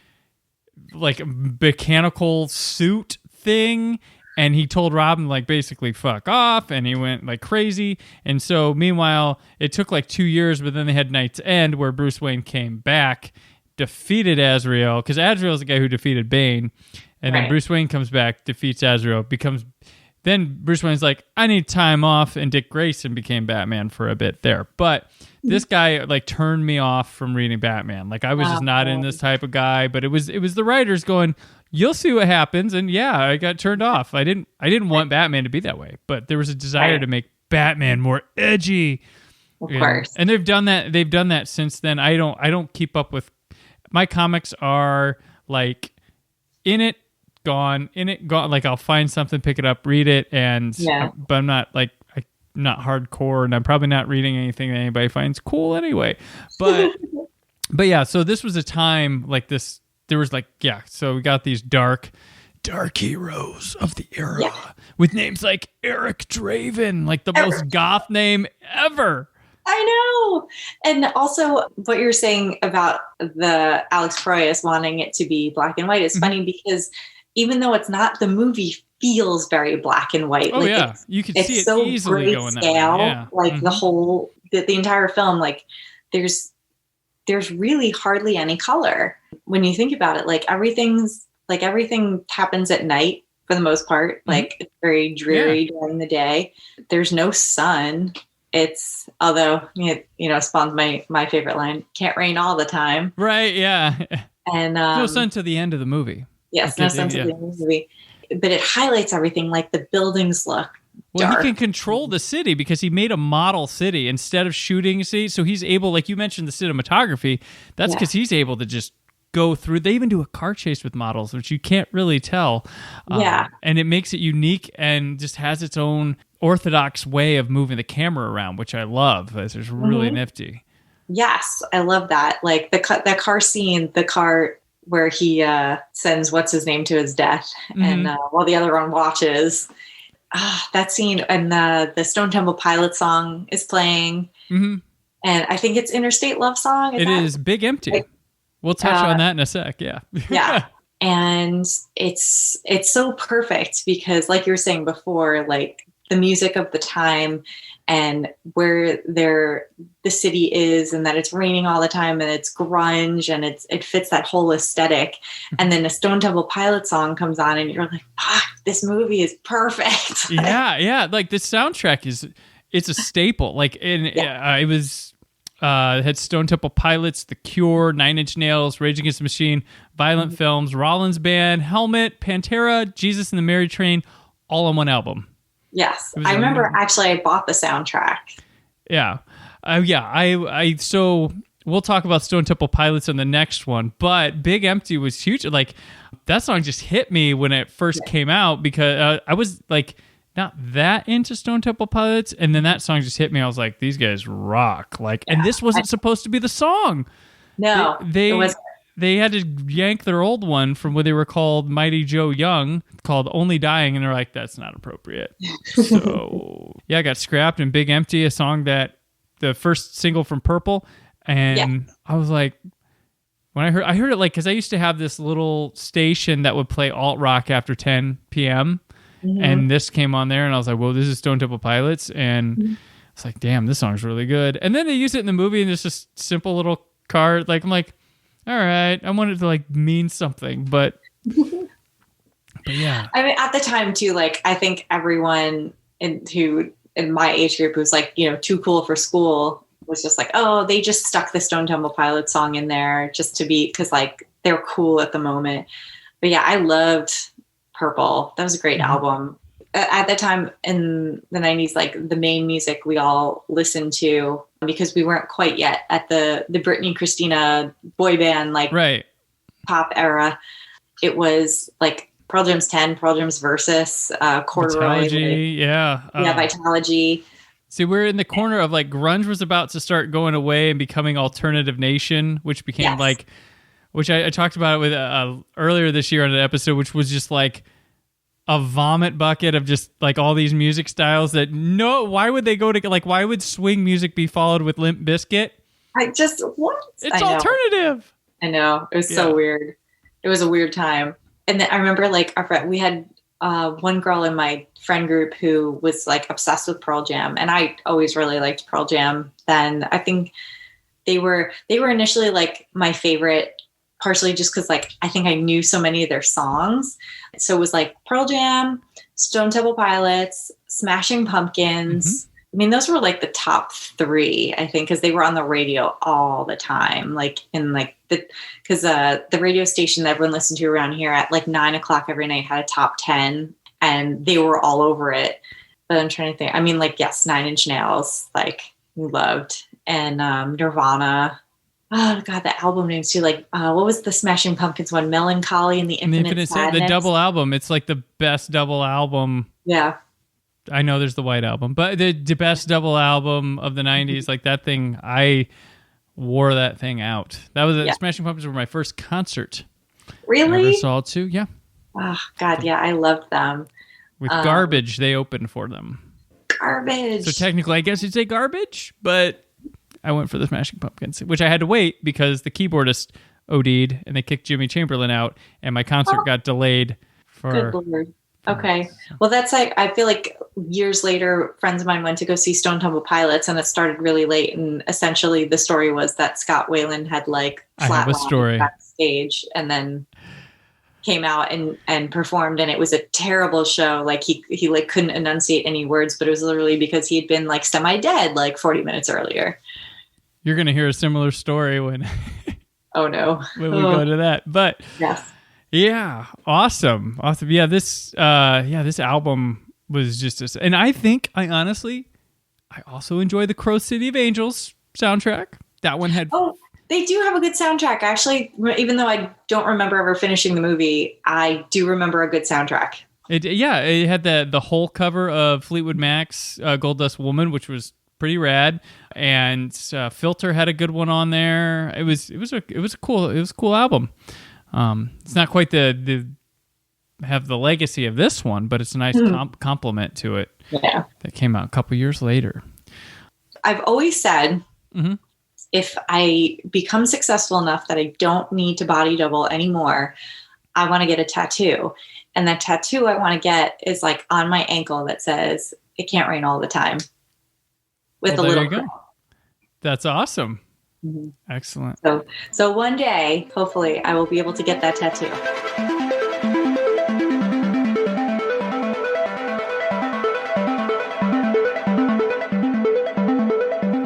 mechanical suit thing. And he told Robin, like, basically fuck off, and he went like crazy. And so meanwhile, it took like 2 years, but then they had Night's End where Bruce Wayne came back, defeated Azrael, because Azrael's the guy who defeated Bane. And then Bruce Wayne comes back, defeats Azrael, then Bruce Wayne's like, I need time off, and Dick Grayson became Batman for a bit there. But this guy like turned me off from reading Batman. Like I was just not in this type of guy, but it was the writers going, you'll see what happens. And yeah, I got turned off. I didn't want Batman to be that way, but there was a desire to make Batman more edgy. Of course. And they've done that since then. I don't keep up with, my comics are like in it, gone. Like I'll find something, pick it up, read it, but I'm not like, I'm not hardcore, and I'm probably not reading anything that anybody finds cool anyway. But yeah, so this was a time like this. There was like, so we got these dark heroes of the era with names like Eric Draven, like the most goth name ever. I know. And also what you're saying about the Alex Proyas wanting it to be black and white is funny because even though it's not, the movie feels very black and white. Oh, like yeah. You can see it so easily going that way. Yeah. Like the whole, the entire film, like there's really hardly any color. When you think about it, like everything happens at night for the most part. Like it's very dreary during the day. There's no sun. It's, although, spawns my favorite line, can't rain all the time. Right, yeah. And no sun to the end of the movie. Yes, no sun to the end of the movie. But it highlights everything, like the buildings look dark. He can control the city because he made a model city instead of shooting. So he's able, like you mentioned, the cinematography. That's because he's able to just go through. They even do a car chase with models, which you can't really tell. And it makes it unique and just has its own orthodox way of moving the camera around, which I love. It's really nifty. Yes, I love that. Like that car scene, the car where he sends what's his name to his death, and while the other one watches. That scene, and the Stone Temple Pilots song is playing, and I think it's Interstate Love Song. It is Big Empty. We'll touch on that in a sec. Yeah. Yeah. And it's so perfect because, like you were saying before, like the music of the time and where the city is, and that it's raining all the time, and it's grunge, and it fits that whole aesthetic. And then a Stone Temple Pilots song comes on, and you're like, this movie is perfect. Yeah. Like the soundtrack it's a staple. Like it was. Had Stone Temple Pilots, The Cure, Nine Inch Nails, Rage Against the Machine, Violent Films, Rollins Band, Helmet, Pantera, Jesus and the Mary Train, all on one album. Yes. I remember actually I bought the soundtrack. Yeah. So we'll talk about Stone Temple Pilots in the next one, but Big Empty was huge. Like that song just hit me when it first came out because I was like, not that into Stone Temple Pilots, and then that song just hit me. I was like, these guys rock. Like, and this wasn't supposed to be the song. No, it wasn't. They had to yank their old one from when they were called Mighty Joe Young, called Only Dying, and they're like, that's not appropriate. So yeah, I got scrapped. And Big Empty, a song that the first single from Purple, and I was like, when I heard it, like, because I used to have this little station that would play alt rock after 10 p.m. And this came on there, and I was like, well, this is Stone Temple Pilots. And it's like, damn, this song's really good. And then they use it in the movie, and it's just simple little card. Like, I'm like, all right, I wanted to, like, mean something. But yeah. I mean, at the time, too, like, I think everyone in my age group who's, like, too cool for school was just like, oh, they just stuck the Stone Temple Pilots song in there just to be, because, like, they're cool at the moment. But, yeah, I loved Purple. That was a great album. At the time in the 90s, like the main music we all listened to, because we weren't quite yet at the Britney Christina boy band, like pop era. It was like Pearl Jam's 10, Pearl Jam's Versus, Corduroy. Vitalogy. See, we're in the corner of like grunge was about to start going away and becoming Alternative Nation, which became like, which I talked about it with earlier this year on an episode, which was just like a vomit bucket of just like all these music styles that why would they go to, like, why would swing music be followed with Limp Bizkit? It's alternative. I know. It was so weird. It was a weird time. And then I remember like our friend, we had one girl in my friend group who was like obsessed with Pearl Jam, and I always really liked Pearl Jam. Then I think they were initially like my favorite, partially just because like I think I knew so many of their songs. So it was like Pearl Jam, Stone Temple Pilots, Smashing Pumpkins. I mean, those were like the top three, I think, because they were on the radio all the time. Like in like because the radio station that everyone listened to around here at like 9:00 every night had a top 10, and they were all over it. But I'm trying to think. I mean, like, yes, Nine Inch Nails, like, loved, and Nirvana. Oh God, the album names too. Like, what was the Smashing Pumpkins one? Melancholy and the Infinite Sadness. The double album. It's like the best double album. Yeah. I know there's the White Album, but the best double album of the 90s, like that thing, I wore that thing out. That was Smashing Pumpkins were my first concert. Really? I ever saw it too. Yeah. Oh God, yeah, I loved them. With Garbage, they opened for them. Garbage. So technically, I guess you'd say Garbage, but I went for the Smashing Pumpkins, which I had to wait because the keyboardist OD'd and they kicked Jimmy Chamberlain out, and my concert got delayed for. Good Lord. Okay. Well, that's like, I feel like years later, friends of mine went to go see Stone Temple Pilots, and it started really late. And essentially the story was that Scott Weiland had like flatlined backstage and then came out and performed. And it was a terrible show. Like he like couldn't enunciate any words, but it was literally because he had been like semi-dead like 40 minutes earlier. You're going to hear a similar story when, oh no, when we go to that, but yes. Yeah, awesome. Yeah, this album was just and I also enjoy the Crow City of Angels soundtrack. That one had they do have a good soundtrack. Actually, even though I don't remember ever finishing the movie, I do remember a good soundtrack. It had the whole cover of Fleetwood Mac's Gold Dust Woman, which was pretty rad, and Filter had a good one on there. It was a cool album. It's not quite have the legacy of this one, but it's a nice compliment to it. Yeah, that came out a couple years later. I've always said, if I become successful enough that I don't need to body double anymore, I want to get a tattoo. And that tattoo I want to get is like on my ankle that says, "It can't rain all the time." With a little. There you go. That's awesome. Mm-hmm. Excellent. So one day, hopefully, I will be able to get that tattoo.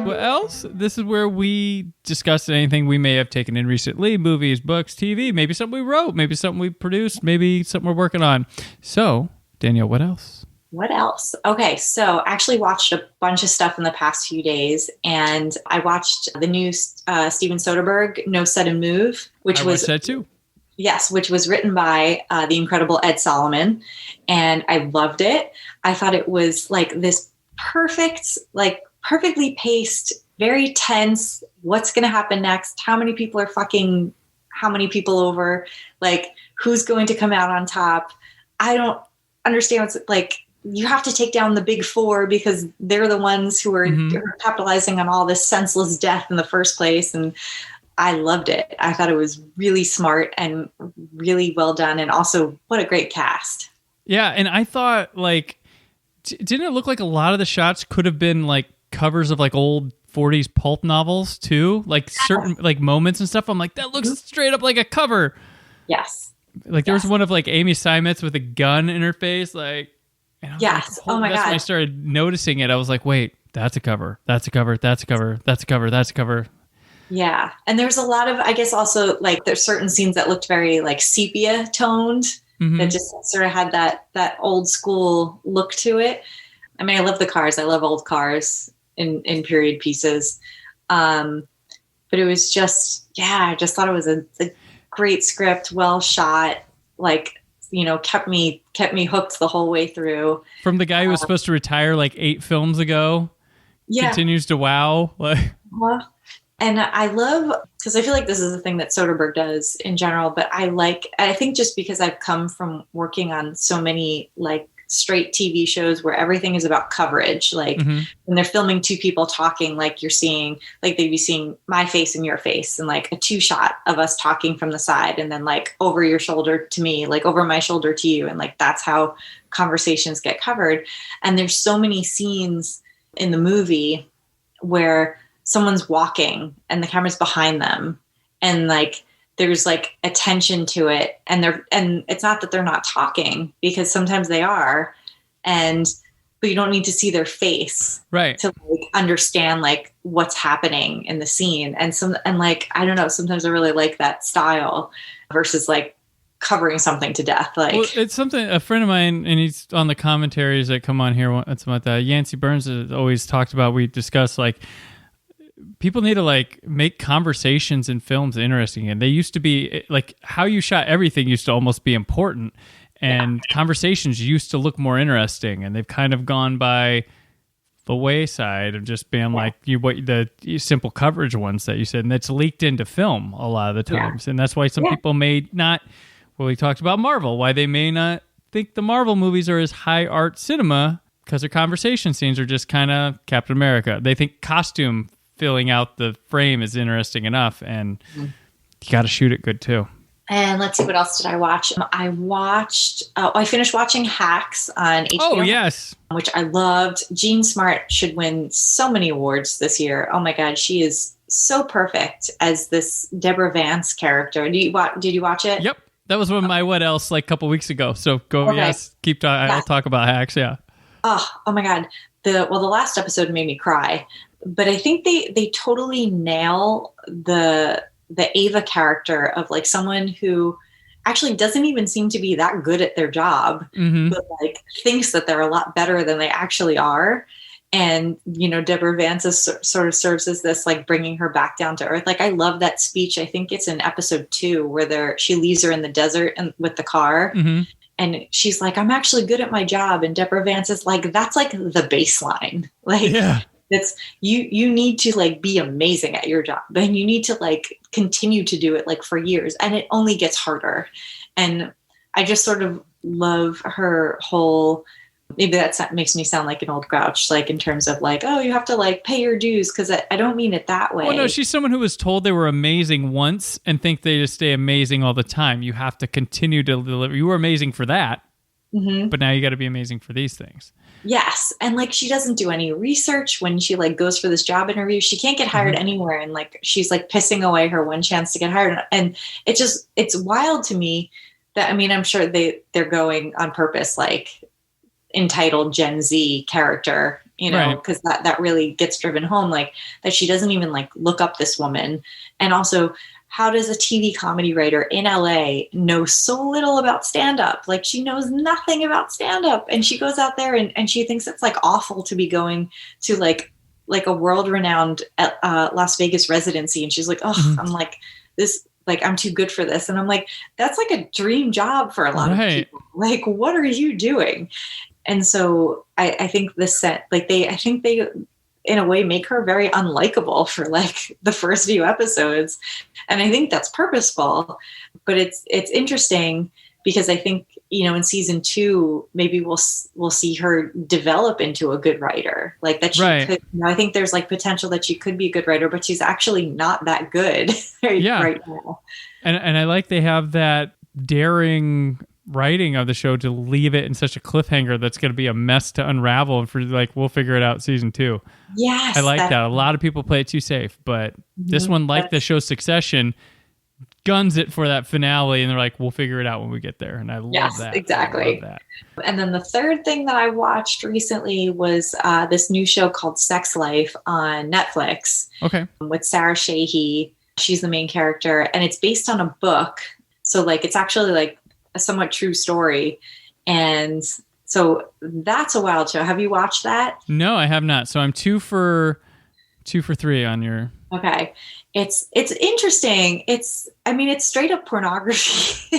What else? This is where we discuss anything we may have taken in recently: movies, books, TV, maybe something we wrote, maybe something we produced, maybe something we're working on. So, Danielle, what else? What else? Okay, so I actually watched a bunch of stuff in the past few days, and I watched the new Steven Soderbergh, No Set and Move, which was that too. Yes, which was written by the incredible Ed Solomon, and I loved it. I thought it was like this perfectly paced, very tense. What's going to happen next? How many people are fucking how many people over? Like, who's going to come out on top? I don't understand what's like. You have to take down the big four because they're the ones who are capitalizing on all this senseless death in the first place. And I loved it. I thought it was really smart and really well done. And also, what a great cast. Yeah. And I thought, like, didn't it look like a lot of the shots could have been like covers of like old 40s pulp novels too? Like certain like moments and stuff. I'm like, that looks straight up like a cover. Yes. Like there was one of like Amy Seimetz with a gun in her face. Like, yes. Like, oh my God. When I started noticing it, I was like, wait, that's a cover. That's a cover. That's a cover. That's a cover. That's a cover. Yeah. And there's a lot of, I guess also like there's certain scenes that looked very like sepia toned that just sort of had that old school look to it. I mean, I love the cars. I love old cars in period pieces. But it was just, I just thought it was a great script, well shot, like, you know, kept me hooked the whole way through. From the guy who was supposed to retire like 8 films ago, continues to wow. And I love, because I feel like this is the thing that Soderbergh does in general, but I think just because I've come from working on so many like straight TV shows where everything is about coverage. Like when they're filming two people talking, like you're seeing, like they'd be seeing my face and your face and like a 2-shot of us talking from the side and then like over your shoulder to me, like over my shoulder to you. And like, that's how conversations get covered. And there's so many scenes in the movie where someone's walking and the camera's behind them and like, there's like attention to it and it's not that they're not talking because sometimes they are but you don't need to see their face right to like understand like what's happening in the scene. And like, I don't know, sometimes I really like that style versus like covering something to death. Like, well, it's something a friend of mine, and he's on the commentaries that come on here once a month, Yancey Burns has always talked about, we discuss like, people need to like make conversations in films interesting. And they used to be like how you shot everything used to almost be important. And conversations used to look more interesting. And they've kind of gone by the wayside of just being like the simple coverage ones that you said. And that's leaked into film a lot of the times. And that's why some people may not, we talked about Marvel, why they may not think the Marvel movies are as high art cinema because their conversation scenes are just kind of Captain America. They think costume filling out the frame is interesting enough, and you got to shoot it good too. And let's see, what else did I watch? I finished watching Hacks on HBO. Oh, yes. Which I loved. Jean Smart should win so many awards this year. Oh my God, she is so perfect as this Deborah Vance character. Did you watch it? Yep. That was one of my what else like a couple weeks ago. So go, yes, keep talking. I'll talk about Hacks, yeah. Oh my God. The last episode made me cry. But I think they totally nail the Ava character of like someone who actually doesn't even seem to be that good at their job, but like thinks that they're a lot better than they actually are. And, you know, Deborah Vance sort of serves as this, like bringing her back down to earth. Like, I love that speech. I think it's in episode 2 where she leaves her in the desert and with the car. And she's like, I'm actually good at my job. And Deborah Vance is like, that's like the baseline. Like, it's you need to like be amazing at your job, and you need to like continue to do it like for years, and it only gets harder. And I just sort of love her whole, maybe that makes me sound like an old grouch, like in terms of like, oh, you have to like pay your dues, because I don't mean it that way. Well, no, she's someone who was told they were amazing once and think they just stay amazing all the time. You have to continue to deliver. You were amazing for that, but now you got to be amazing for these things. Yes. And like, she doesn't do any research when she like goes for this job interview. She can't get hired anywhere. And like, she's like pissing away her one chance to get hired. And it's wild to me that, I mean, I'm sure they're going on purpose, like entitled Gen Z character, you know, because that really gets driven home, like that she doesn't even like look up this woman. And also, how does a TV comedy writer in LA know so little about stand-up? Like, she knows nothing about stand-up, and she goes out there and she thinks it's like awful to be going to like a world-renowned Las Vegas residency. And she's like, oh, I'm like this, like, I'm too good for this. And I'm like, that's like a dream job for a lot of people. Like, what are you doing? And so I think I think they in a way make her very unlikable for like the first few episodes. And I think that's purposeful, but it's interesting because I think, you know, in season 2, maybe we'll see her develop into a good writer, like that. She could, you know, I think there's like potential that she could be a good writer, but she's actually not that good right now. And I like they have that daring writing of the show to leave it in such a cliffhanger that's going to be a mess to unravel, and for like, we'll figure it out season 2. Yes, I like that. A lot of people play it too safe, but this one, like the show Succession, guns it for that finale, and they're like, we'll figure it out when we get there. And I love that. Exactly. I love that. And then the third thing that I watched recently was this new show called Sex Life on Netflix. Okay. With Sarah Shahi. She's the main character, and it's based on a book. So like, it's actually like a somewhat true story. And so that's a wild show. Have you watched that? No, I have not. So I'm 2 for 3 on your. Okay. It's interesting. It's straight up pornography.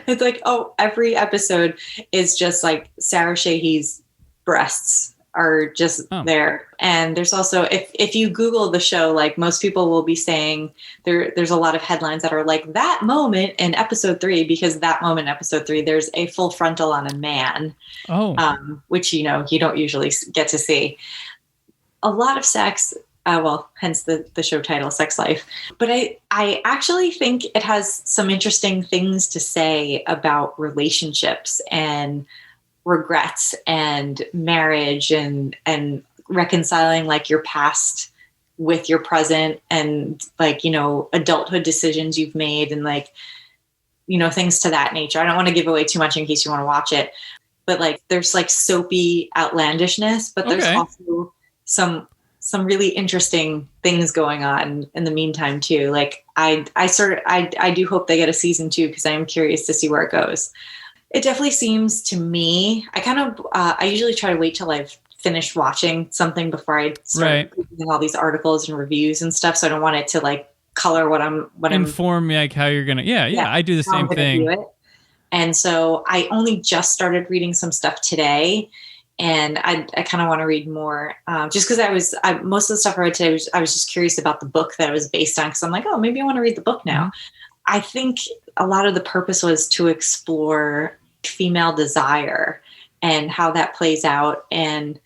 It's like, oh, every episode is just like Sarah Shahi's breasts are just there. And there's also, if you Google the show, like most people will be saying there's a lot of headlines that are like that moment in episode 3, because that moment in episode 3, there's a full frontal on a man, which, you don't usually get to see. A lot of sex, hence the show title, Sex Life. But I actually think it has some interesting things to say about relationships and regrets and marriage and reconciling like your past with your present and like, adulthood decisions you've made and like, things to that nature. I don't want to give away too much in case you want to watch it, but like there's like soapy outlandishness, but there's also some really interesting things going on in the meantime too. Like I do hope they get a season 2 because I am curious to see where it goes. It definitely seems to me, I usually try to wait till I've finished watching something before I start reading all these articles and reviews and stuff. So I don't want it to like color what I'm inform me like how you're going to, I do the same thing. And so I only just started reading some stuff today, and I kind of want to read more, just because most of the stuff I read today I was just curious about the book that it was based on. Cause I'm like, maybe I want to read the book now. Mm-hmm. I think a lot of the purpose was to explore female desire and how that plays out, and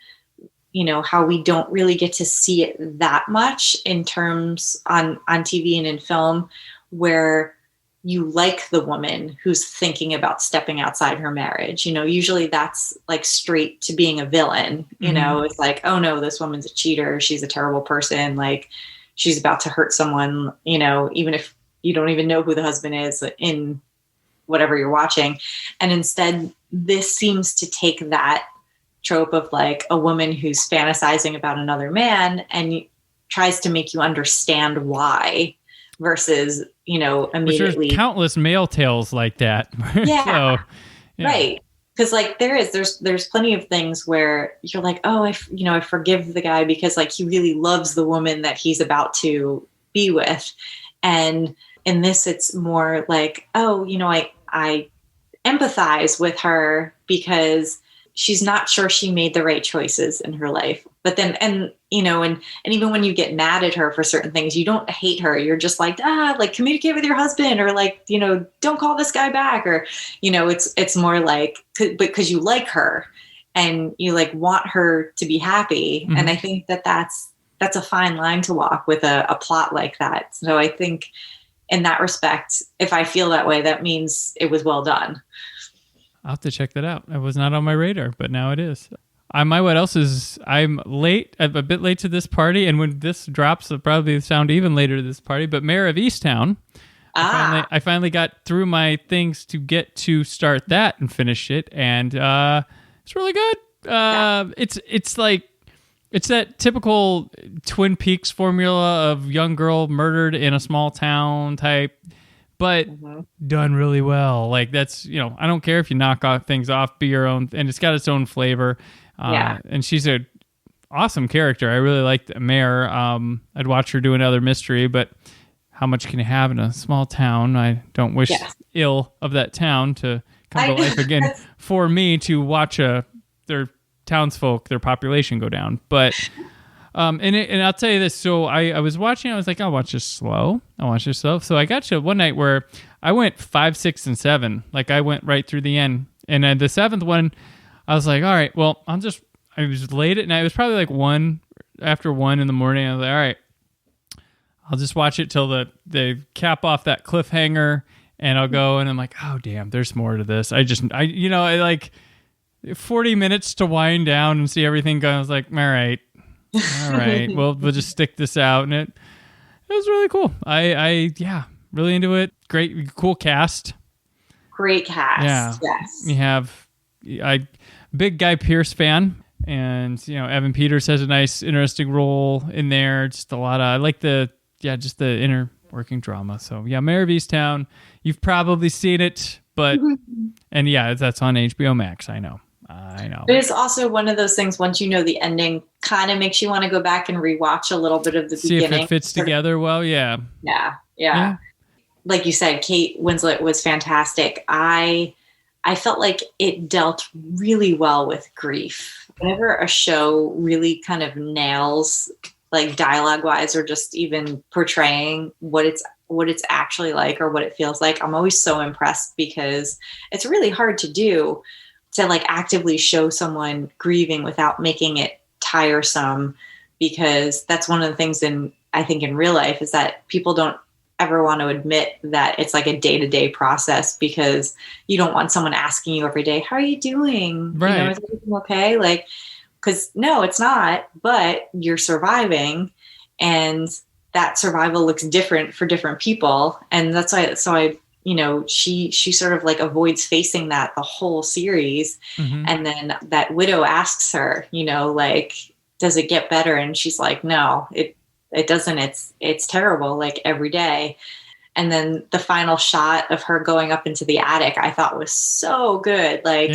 how we don't really get to see it that much in terms on TV and in film, where you like the woman who's thinking about stepping outside her marriage. Usually that's like straight to being a villain. It's like, oh no, this woman's a cheater, she's a terrible person, like she's about to hurt someone, even if you don't even know who the husband is in whatever you're watching. And instead, this seems to take that trope of like a woman who's fantasizing about another man and tries to make you understand why, versus, immediately. There's countless male tales like that. Yeah. Right. Because like there's plenty of things where you're like, I forgive the guy because like he really loves the woman that he's about to be with. And in this, it's more like, I empathize with her because she's not sure she made the right choices in her life. But then, and even when you get mad at her for certain things, you don't hate her. You're just like, like communicate with your husband, or like, don't call this guy back, or, it's more like, because you like her and you like want her to be happy. Mm-hmm. And I think that's a fine line to walk with a plot like that. So I think in that respect, if I feel that way, that means it was well done. I'll have to check that out. It was not on my radar, but now it is. What else is, I'm late. I'm a bit late to this party, and when this drops, it'll probably sound even later to this party, but Mayor of Easttown. I finally got through my things to get to start that and finish it, and it's really good. It's like, it's that typical Twin Peaks formula of young girl murdered in a small town type, but done really well. Like that's, I don't care if you knock off things off, be your own, and it's got its own flavor. And she's a awesome character. I really liked Mare. I'd watch her do another mystery, but how much can you have in a small town? I don't wish ill of that town to come to life again for me to watch their townsfolk, their population go down. But and I'll tell you this. So I was watching. I was like, I'll watch this slow. So I got to one night where I went 5, 6, and 7. Like I went right through the end. And then the 7th one, I was like, all right, well, I was late at night. It was probably like after 1 in the morning. I was like, all right, I'll just watch it till they cap off that cliffhanger, and I'll go. And I'm like, oh damn, there's more to this. I like 40 minutes to wind down and see everything go. I was like, all right, we'll just stick this out. And it was really cool. I really into it. Great, cool cast. Great cast. Yeah. Yes. You have, big Guy Pearce fan, and Evan Peters has a nice, interesting role in there. Just a lot of, I like the inner working drama. So yeah, Mayor of Easttown. You've probably seen it, but and that's on HBO Max. I know. But it's also one of those things. Once you know the ending, kind of makes you want to go back and rewatch a little bit of the beginning. See if it fits together well. Yeah. Yeah. Like you said, Kate Winslet was fantastic. I I felt like it dealt really well with grief. Whenever a show really kind of nails, like dialogue wise, or just even portraying what it's actually like or what it feels like, I'm always so impressed, because it's really hard to do, to like actively show someone grieving without making it tiresome, because that's one of the things I think in real life is that people don't ever want to admit that it's like a day-to-day process, because you don't want someone asking you every day, how are you doing? Right. You know, is everything okay? Like, because no, it's not, but you're surviving, and that survival looks different for different people. And that's why, she sort of like avoids facing that the whole series. Mm-hmm. And then that widow asks her, like, does it get better? And she's like, no, it doesn't. It's terrible, like every day. And then the final shot of her going up into the attic, I thought was so good. Like,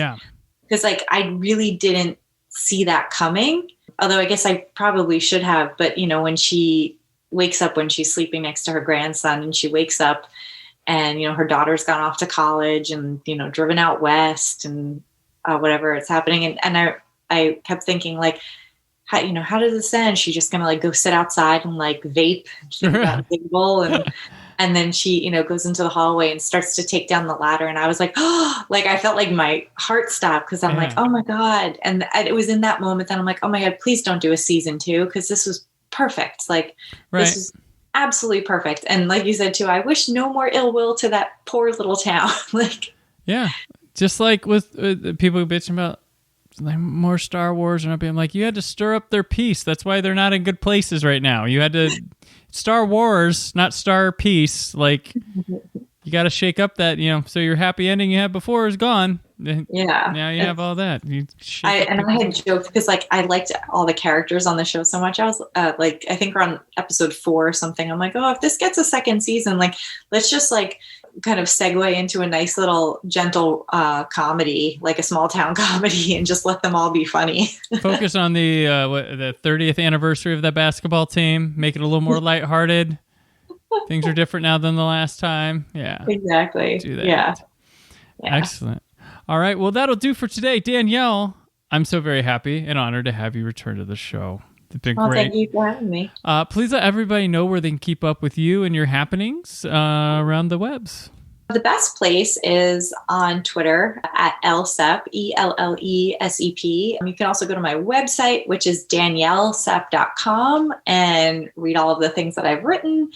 because like, I really didn't see that coming. Although I guess I probably should have, but when she wakes up, when she's sleeping next to her grandson, and she wakes up and, her daughter's gone off to college and, driven out west and whatever it's happening. And I kept thinking like, how does this end? She's just going to like go sit outside and like vape and then she, goes into the hallway and starts to take down the ladder. And I was like, oh, like I felt like my heart stopped, because I'm like, oh my God. And it was in that moment that I'm like, oh my God, please don't do a season 2, because this was perfect. Like this is absolutely perfect. And like you said too, I wish no more ill will to that poor little town. Like, yeah, just like with people bitching about like more Star Wars and I'm like, you had to stir up their peace. That's why they're not in good places right now. You had to Star Wars, not Star Peace. Like you got to shake up that, so your happy ending you had before is gone. Yeah. Now you have all that. I had joked because like I liked all the characters on the show so much. I was like, I think we're on episode 4 or something. I'm like, oh, if this gets a second season, like let's just like kind of segue into a nice little gentle comedy, like a small town comedy, and just let them all be funny. Focus on the 30th anniversary of that basketball team. Make it a little more lighthearted. Things are different now than the last time. Yeah, exactly. Do that. Yeah. Excellent. All right. Well, that'll do for today. Danielle, I'm so very happy and honored to have you return to the show. It's been great. Thank you for having me. Please let everybody know where they can keep up with you and your happenings around the webs. The best place is on Twitter at Elsep, ELLESEP. You can also go to my website, which is daniellesep.com, and read all of the things that I've written.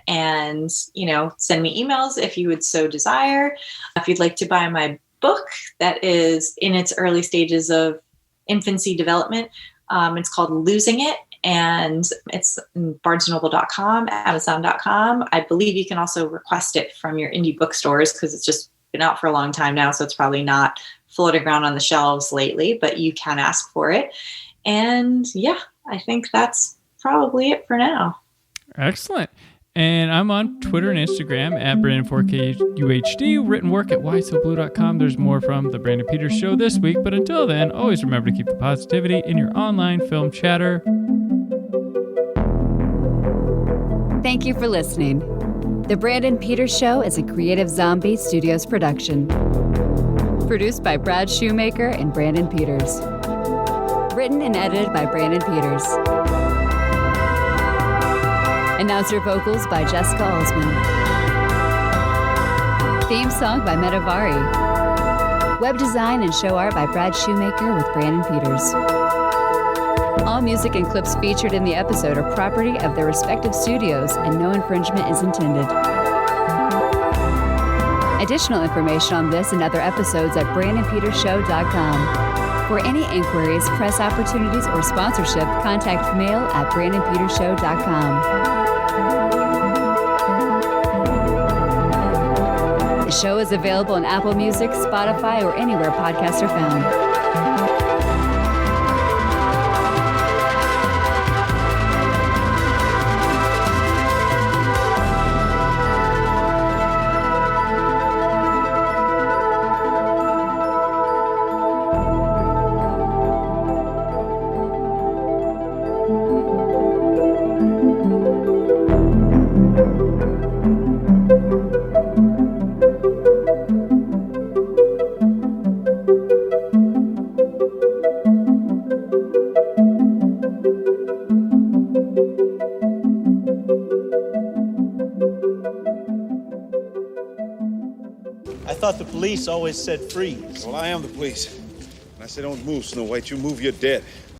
And, send me emails if you would so desire. If you'd like to buy my book that is in its early stages of infancy development, it's called Losing It, and it's barnesandnoble.com, amazon.com. I believe you can also request it from your indie bookstores, because it's just been out for a long time now, so it's probably not floating around on the shelves lately, but you can ask for it. And yeah, I think that's probably it for now. Excellent. And I'm on Twitter and Instagram at Brandon4KUHD. Written work at whysoblue.com. There's more from The Brandon Peters Show this week. But until then, always remember to keep the positivity in your online film chatter. Thank you for listening. The Brandon Peters Show is a Creative Zombie Studios production. Produced by Brad Shoemaker and Brandon Peters. Written and edited by Brandon Peters. Announcer vocals by Jessica Alsman. Theme song by Metavari. Web design and show art by Brad Shoemaker with Brandon Peters. All music and clips featured in the episode are property of their respective studios, and no infringement is intended. Additional information on this and other episodes at BrandonPetersShow.com. For any inquiries, press opportunities, or sponsorship, contact mail at BrandonPetersShow.com. The show is available on Apple Music, Spotify, or anywhere podcasts are found. thought the police always said freeze. Well, I am the police. And I say don't move, Snow White. You move, you're dead.